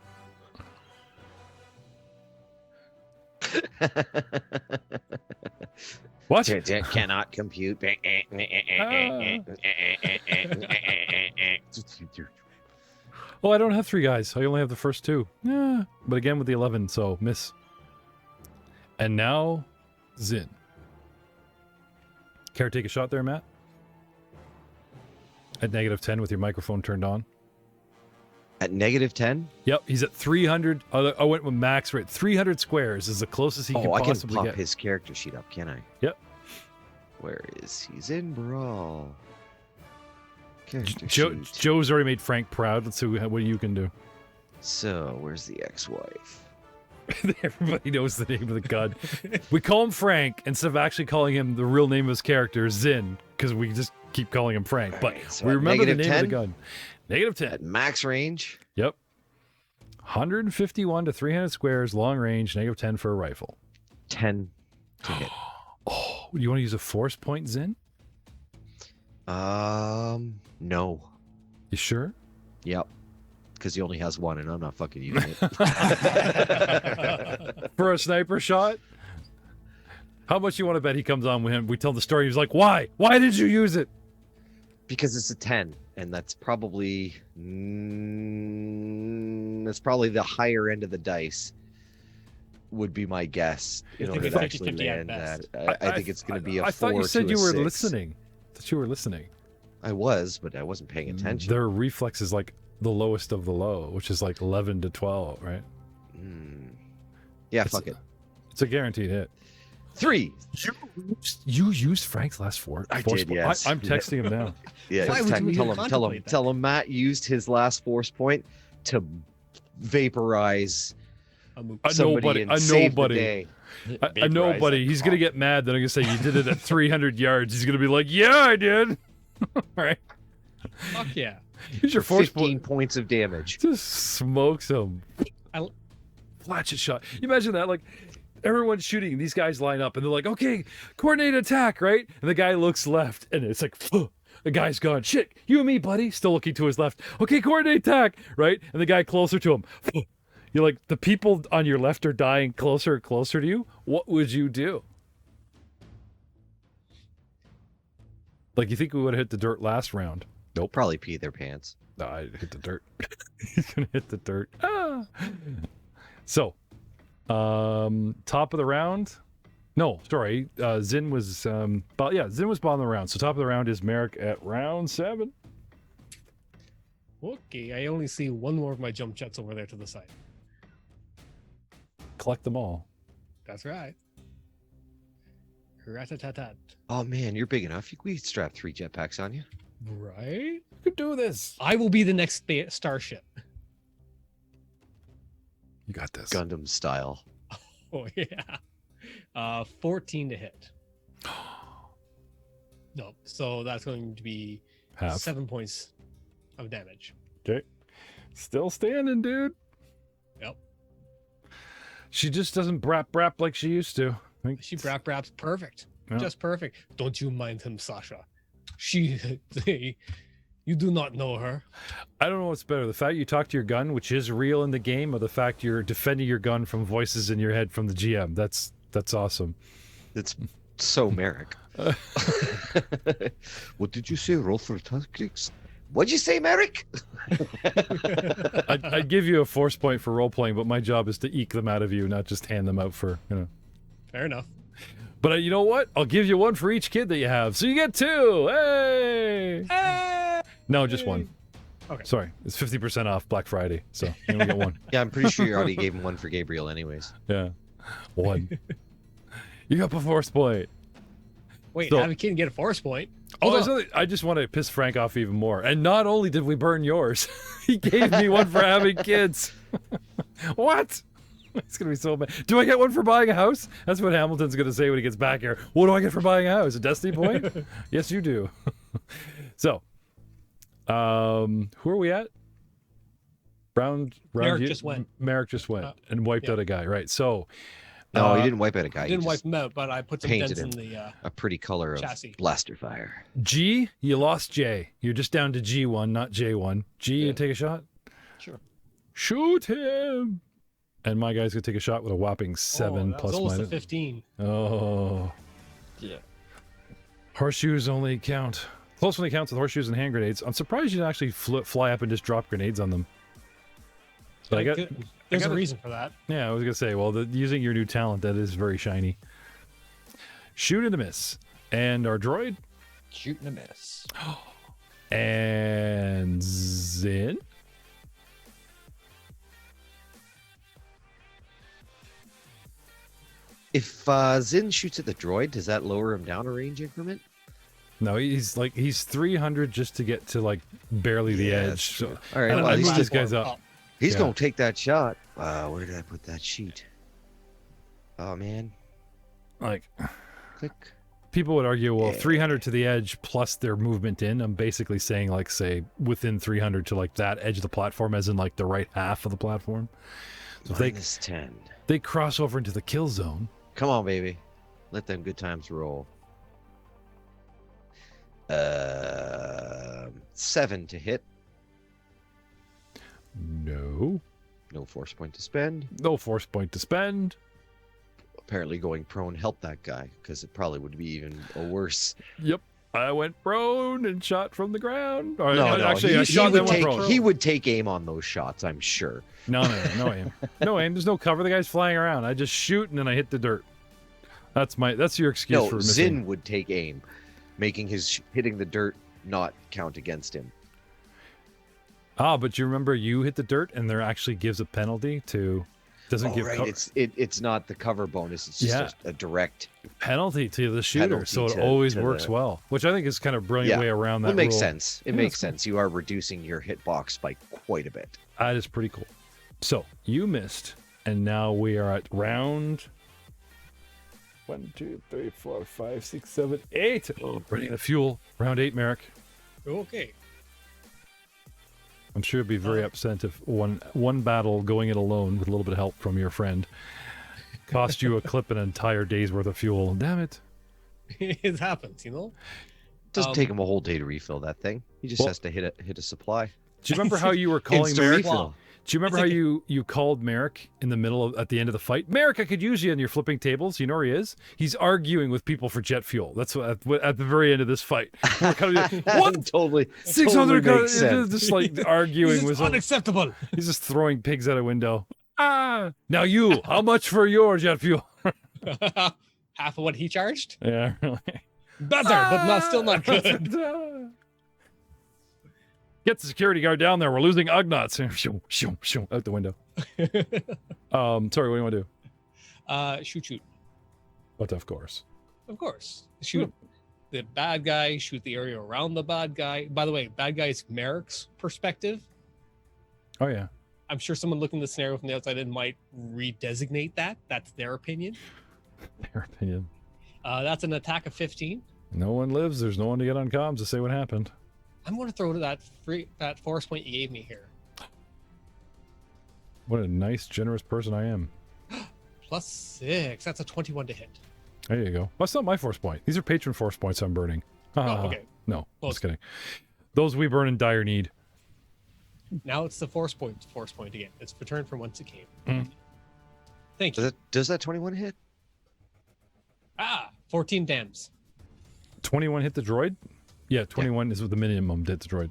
A: What?
B: Cannot compute.
A: Oh, I don't have 3 guys. I only have the first 2. Yeah, but again with the 11, so miss. And now, Zin. Care to take a shot there, Matt? At -10 with your microphone turned on.
B: At -10?
A: Yep, he's at 300. I went with max rate. 300 squares is the closest he can
B: I can
A: possibly
B: pop
A: get.
B: his character sheet up, can I?
A: Yep.
B: Where is he? Zimbrawl. Character sheet.
A: Joe's already made Frank proud. Let's see what you can do.
B: So, where's the ex-wife?
A: Everybody knows the name of the gun. We call him Frank instead of actually calling him the real name of his character, Zin, because we just keep calling him Frank. But
B: Alright, so
A: we
B: at
A: remember the name of the
B: -10?
A: gun. -10.
B: At max range?
A: Yep. 151 to 300 squares, long range, -10 for a rifle.
B: 10 to hit.
A: Oh, do you want to use a force point, Zin?
B: No.
A: You sure?
B: Yep. Because he only has 1 and I'm not fucking using it.
A: For a sniper shot? How much you want to bet he comes on with him? We tell the story. He's like, why? Why did you use it?
B: Because it's a 10, and that's probably the higher end of the dice. Would be my guess in
C: You
B: order
C: think
B: to
C: it's
B: actually
C: 50-50 at
B: land that.
C: best?
B: I think it's going to be a 4
A: I thought you said
B: to
A: you
B: a
A: were
B: 6.
A: listening. I thought you were listening.
B: I was, but I wasn't paying attention.
A: Their reflex is like the lowest of the low, which is like 11 to 12, right?
B: Yeah,
A: It's-
B: fuck it.
A: It's a guaranteed hit.
B: 3.
A: You used Frank's last force.
B: I did, yes.
A: I'm texting him now.
B: Yeah,
C: Why
B: just
C: would you even
B: tell
C: contemplate that?
B: him Matt used his last force point to vaporize somebody and save the day.
A: A nobody. He's gonna get mad. Then I'm gonna say you did it at 300 yards. He's gonna be like, "Yeah, I did." All right.
C: Fuck yeah.
A: Use your force
B: 15
A: point.
B: points of damage.
A: Just smokes him. Flatchet shot. You imagine that? Like everyone's shooting. These guys line up and they're like, "Okay, coordinated attack," right? And the guy looks left, and it's like, the guy's gone. Shit, you and me, buddy. Still looking to his left. Okay, coordinated attack, right? And the guy closer to him. You're like, the people on your left are dying closer and closer to you. What would you do? Like, you think we would have hit the dirt last round? Nope.
B: Probably pee their pants.
A: No, I hit the dirt. He's gonna hit the dirt. Ah. So, top of the round. No, sorry. Zin was Zin was bottom of the round. So top of the round is Merrick at round 7.
C: Okay, I only see one more of my jump jets over there to the side.
A: Collect them all.
C: That's right. Rat-a-tat-tat.
B: Oh man, you're big enough. We could strap 3 jetpacks on you.
C: Right?
A: You could do this.
C: I will be the next starship.
A: You got this.
B: Gundam style.
C: Oh, yeah. 14 to hit. No, so that's going to be
A: Half.
C: 7 points of damage.
A: Okay. Still standing, dude.
C: Yep.
A: She just doesn't brap like she used to.
C: She raps perfect.
A: Yeah.
C: Just perfect. Don't you mind him, Sasha. You do not know her.
A: I don't know what's better, the fact you talk to your gun, which is real in the game, or the fact you're defending your gun from voices in your head from the GM. That's awesome.
B: It's so Merrick. What did you say? Roll for tactics? What'd you say, Merrick?
A: I'd give you a force point for role playing, but my job is to eke them out of you, not just hand them out for,
C: Fair enough.
A: But you know what? I'll give you one for each kid that you have, so you get 2. Hey!
C: Hey!
A: No, just 1.
C: Okay.
A: Sorry, it's 50% off Black Friday, so you only get 1.
B: Yeah, I'm pretty sure you already gave him 1 for Gabriel anyways.
A: Yeah, 1. You got a force point.
C: Wait,
A: So-
C: have a kid get a force point.
A: Oh,
C: Hold on.
A: there's I just want to piss Frank off even more. And not only did we burn yours, he gave me 1 for having kids. What? It's going to be so bad. Do I get 1 for buying a house? That's what Hamilton's going to say when he gets back here. What do I get for buying a house? A destiny point? Yes, you do. So, who are we at? Round
C: Merrick
A: you-
C: just went.
A: Merrick just went and wiped
C: yeah.
A: out a guy, right? So,
B: No, he didn't wipe out a guy.
C: I
B: He
C: didn't wipe
B: just
C: him out, but I put some
B: painted
C: dents in
B: him.
C: the.
B: a pretty color of
C: Chassis.
B: blaster fire.
A: G, you lost J. You're just down to G1, not J1. G, you
D: Yeah.
A: take a shot?
D: Sure.
A: Shoot him! And my guy's gonna take a shot with a whopping 7
C: that was
A: plus
C: almost a
A: minus.
C: 15.
A: Oh,
D: Yeah.
A: horseshoes only count. Close only counts with horseshoes and hand grenades. I'm surprised you didn't actually fly up and just drop grenades on them. But
C: There's
A: got
C: a
A: it.
C: reason for that.
A: Yeah, I was gonna say. Well, using your new talent, that is very shiny. Shoot and a miss, and our droid
D: Shoot and a miss.
A: and Zin.
B: If Zin shoots at the droid, does that lower him down a range increment?
A: No, he's 300 just to get to like barely the
B: Yeah,
A: edge.
B: that's
A: So
B: true. All right,
A: I
B: well,
A: move
B: he's
A: this
B: just
A: guy's up.
B: he's
A: Yeah.
B: gonna take that shot. Where did I put that sheet? Oh man,
A: Like
B: click.
A: people would argue, well,
B: Yeah.
A: 300 to the edge plus their movement in. I'm basically saying like say within 300 to like that edge of the platform, as in like the right half of the platform. So if
B: Minus 10.
A: they cross over into the kill zone.
B: Come on, baby. Let them good times roll. 7 to hit.
A: No
B: No force point to spend.
A: force point to spend.
B: Apparently going prone helped that guy, because it probably would be even a worse.
A: Yep. I went prone and shot from the ground. Or,
B: No,
A: actually, I
B: he
A: shot
B: would
A: them
B: take,
A: prone.
B: he would take aim on those shots, I'm sure.
A: No aim. No aim. There's no cover. The guy's flying around. I just shoot and then I hit the dirt. That's your excuse
B: No,
A: for missing.
B: Zin would take aim, making his hitting the dirt not count against him.
A: Ah, but you remember you hit the dirt and there actually gives a penalty to doesn't
B: Oh,
A: give
B: right.
A: cover.
B: It's not the cover bonus. It's just a direct.
A: Penalty to the shooter,
B: Penalty
A: so it
B: to-
A: always
B: to
A: works
B: the-
A: well, which I think is kind of a brilliant
B: Yeah.
A: way around that
B: It makes
A: rule.
B: sense. It
A: Yeah,
B: makes
A: that's
B: sense. You are reducing your hitbox by quite a bit.
A: That is pretty cool. So you missed, and now we are at round 1, 2, 3, 4, 5, 6, 7, 8. Oh, running the fuel. Round 8, Merrick.
C: Okay.
A: I'm sure you'd be very upset if one battle going it alone with a little bit of help from your friend cost you a clip an entire day's worth of fuel. Damn it.
C: It happens, you know?
B: It doesn't
C: Um,
B: take him a whole day to refill that thing. He just
A: well-
B: has to hit a supply.
A: Do you remember how you were calling
B: Instant
A: Merrick?
B: refill.
A: Do you remember how you called Merrick in the middle of at the end of the fight? Merrick, I could use you, and you're flipping tables. You know where he is? He's arguing with people for jet fuel. That's what, at the very end of this fight. What?
B: Totally.
A: 600
B: totally makes sense.
A: just like arguing with
C: unacceptable.
A: He's just throwing pigs out a window. Ah! Now you, how much for your jet fuel?
C: Half of what he charged?
A: Yeah, really.
C: Better, but still not good.
A: Get the security guard down there. We're losing Ugnaughts. Shoo, shoo, shoo, out the window. Sorry, what do you want to do?
C: Shoot.
A: But of course.
C: Of course. Shoot the bad guy, shoot the area around the bad guy. By the way, bad guy is Merrick's perspective.
A: Oh, yeah.
C: I'm sure someone looking at the scenario from the outside in might redesignate that. That's their opinion.
A: Their opinion.
C: That's an attack of 15.
A: No one lives. There's no one to get on comms to say what happened.
C: I'm going to throw that force point you gave me here.
A: What a nice, generous person I am.
C: +6. That's a 21 to hit.
A: There you go. Well, that's not my force point. These are patron force points I'm burning.
C: Okay.
A: No,
C: Well,
A: just kidding. Those we burn in dire need.
C: Now it's the force point again. It's returned from whence it came. Thank you.
B: Does that 21 hit?
C: 14 dams.
A: 21 hit the droid? Yeah, 21 is the minimum hit the droid.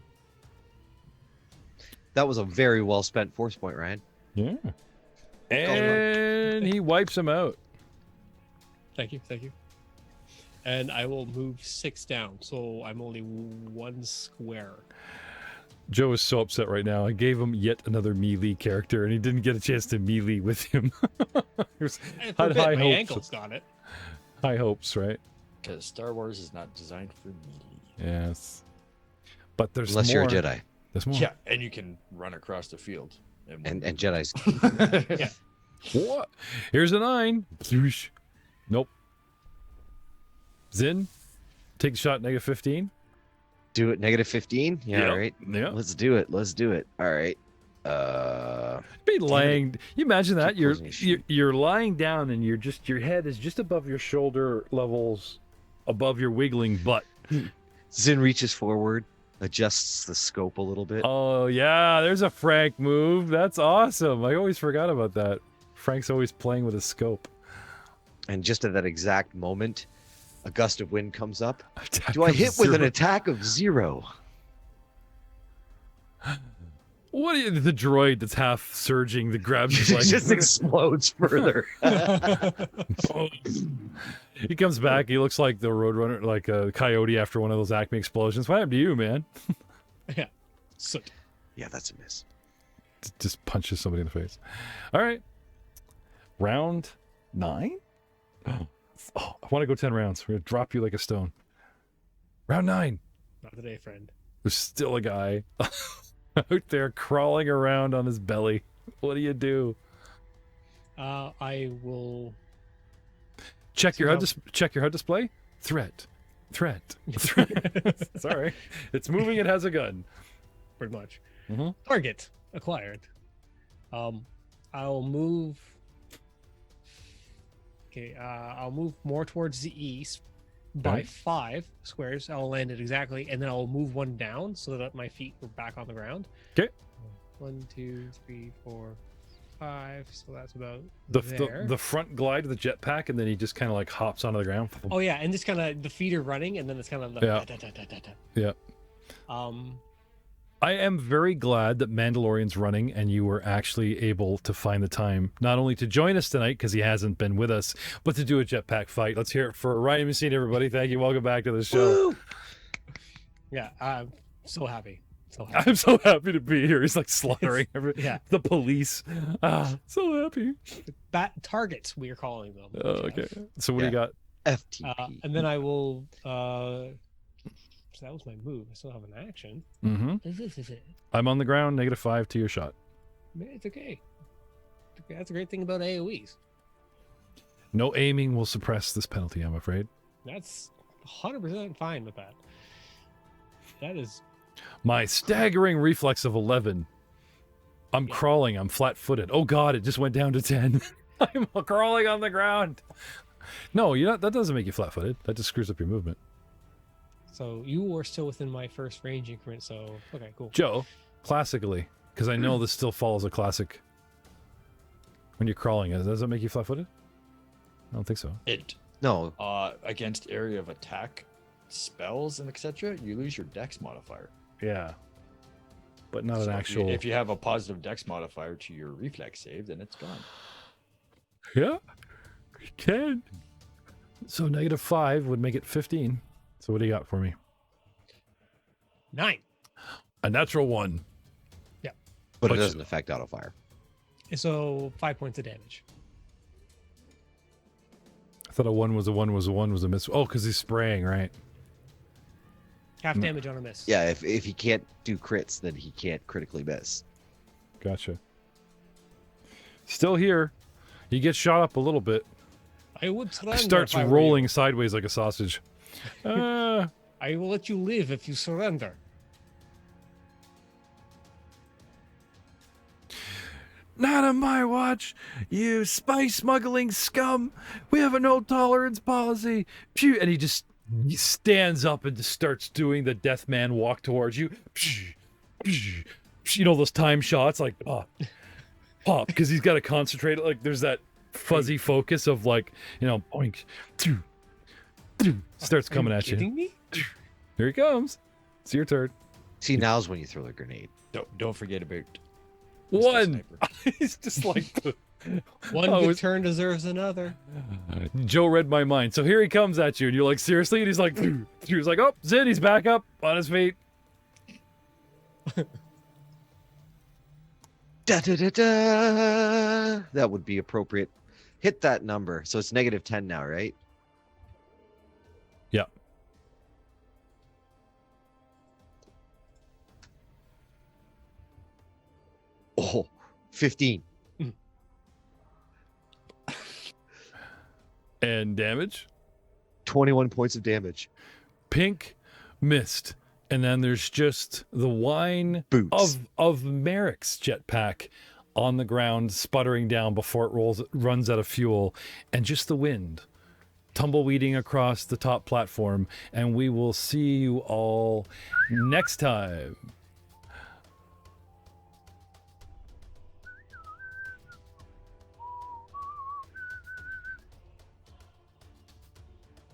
B: That was a very well spent force point, Ryan.
A: Yeah. And he wipes him out.
C: Thank you. And I will move 6 down, so I'm only 1 square.
A: Joe is so upset right now. I gave him yet another melee character, and he didn't get a chance to melee with him.
C: For a bit, my ankles got it.
A: High hopes, right?
D: Because Star Wars is not designed for melee.
A: Yes. But there's
B: Unless
A: more.
B: you're a Jedi.
A: There's more.
D: Yeah, and you can run across the field.
B: And Jedis.
C: Yeah.
A: What? Here's a 9. Nope. Zin, take the shot, -15.
B: Do it -15? Yeah,
A: Yep.
B: all right.
A: Yeah.
B: Let's do it. All right.
A: Be lying. You imagine that
B: Keep closing his sheet.
A: you're lying down and your head is just above your shoulder levels, above your wiggling butt.
B: Zin reaches forward, adjusts the scope a little bit.
A: Oh yeah, there's a Frank move. That's awesome. I always forgot about that. Frank's always playing with a scope.
B: And just at that exact moment, a gust of wind comes up.
A: Attack
B: Do I
A: of
B: hit with an
A: 0.
B: attack of 0?
A: What are you, the droid that's half surging that grabs his
B: It
A: leg?
B: just explodes further.
A: He comes back. He looks like the Roadrunner, like a coyote after one of those Acme explosions. What happened to you, man?
C: Yeah. Soot.
B: Yeah, that's a miss.
A: Just punches somebody in the face. All right. Round 9? Oh, I want to go 10 rounds. We're going to drop you like a stone. Round 9.
C: Not today, friend.
A: There's still a guy out there crawling around on his belly. What do you do?
C: I will
A: Check your HUD display. Threat. Sorry. It's moving. It has a gun.
C: pretty much.
A: Mm-hmm.
C: Target acquired. I'll move. Okay, I'll move more towards the east by
A: Okay.
C: 5 squares. I'll land it exactly, and then I'll move 1 down so that my feet are back on the ground.
A: Okay.
C: 1, 2, 3, 4, 5. So that's about
A: The front glide of the jetpack, and then he just kind of like hops onto the ground.
C: Oh yeah, and just kind of the feet are running, and then it's kind of the
A: Yeah. I am very glad that Mandalorian's running and you were actually able to find the time not only to join us tonight because he hasn't been with us, but to do a jetpack fight. Let's hear it for Ryan Messina, everybody. Thank you. Welcome back to the show.
B: Woo!
C: Yeah, I'm so happy. So happy.
A: I'm so happy to be here. He's like slaughtering
C: Yeah.
A: the police. So happy.
C: Bat targets, we are calling them.
A: Oh, okay. So what do you got?
B: FTP.
C: And then I will. So that was my move. I still have an action.
A: Mm-hmm. I'm on the ground, -5 to your shot.
C: It's okay. That's a great thing about AoEs.
A: No aiming will suppress this penalty, I'm afraid.
C: That's 100% fine with that. That is.
A: My staggering reflex of 11. I'm crawling. I'm flat-footed. Oh, God, it just went down to 10. I'm crawling on the ground. No, that doesn't make you flat-footed. That just screws up your movement.
C: So you were still within my first range increment. So okay, cool.
A: Joe, classically, Because I know this still follows a classic. When you're crawling, does that make you flat-footed? I don't think so.
D: It
B: No,
D: against area of attack, spells and etc. You lose your Dex modifier.
A: Yeah. But not
D: So
A: an actual.
D: If you have a positive Dex modifier to your reflex save, then it's gone.
A: Yeah, you can. So -5 would make it 15. So what do you got for me?
C: 9.
A: A natural 1.
B: but it
A: Which-
B: doesn't affect auto fire.
C: So 5 points of damage.
A: I thought a 1 was a 1 was a 1 was a miss. Oh, because he's spraying, right?
C: Half damage on a miss.
B: Yeah, if he can't do crits, then he can't critically miss.
A: Gotcha. Still here. He gets shot up a little bit.
C: I would surrender.
A: Starts
C: if I were
A: rolling
C: you.
A: sideways like a sausage.
C: I will let you live if you surrender.
A: Not on my watch, you spice smuggling scum. We have a no tolerance policy. Phew. And he stands up and just starts doing the death man walk towards you. Phew. Phew. You know those time shots, like pop, because he's got to concentrate. Like there's that fuzzy focus of like, boink, starts coming
C: Are you
A: at you.
C: kidding me?
A: Here he comes. It's your turn.
B: See, now's when you throw the grenade.
D: Don't forget about Mr.
A: 1.
D: Sniper.
A: He's just like
C: One
A: Oh,
C: good
A: it's-
C: turn deserves another.
A: Joe read my mind. So here he comes at you, and you're like, seriously? And he's like, he's like, oh, Zid, he's back up on his feet.
B: Da, da, da, da. That would be appropriate. Hit that number. So it's -10 now, right?
A: Yeah.
B: Oh, 15.
A: And damage?
B: 21 points of damage.
A: Pink mist. And then there's just the whine
B: Boots.
A: of Merrick's jetpack on the ground, sputtering down before it runs out of fuel, and just the wind tumbleweeding across the top platform. And we will see you all next time.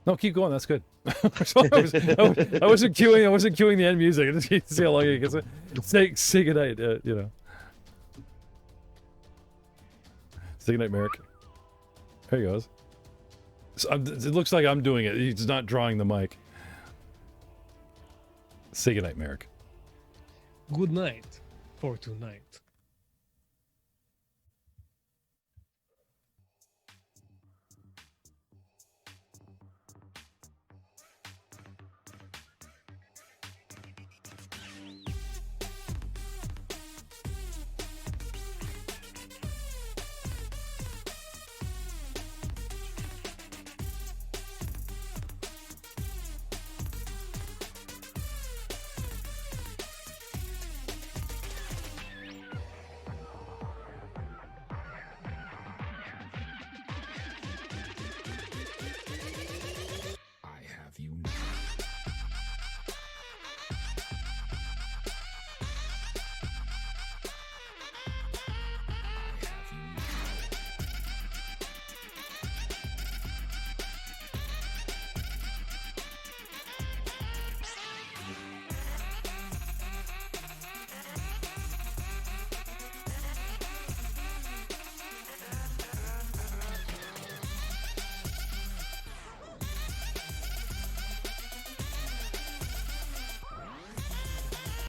A: No, keep going. That's good. I wasn't queuing the end music. I just need to see how long it gets. Say goodnight. Say goodnight, Merrick. There he goes. So, it looks like I'm doing it. He's not drawing the mic. Say goodnight, Merrick.
C: Good night for tonight.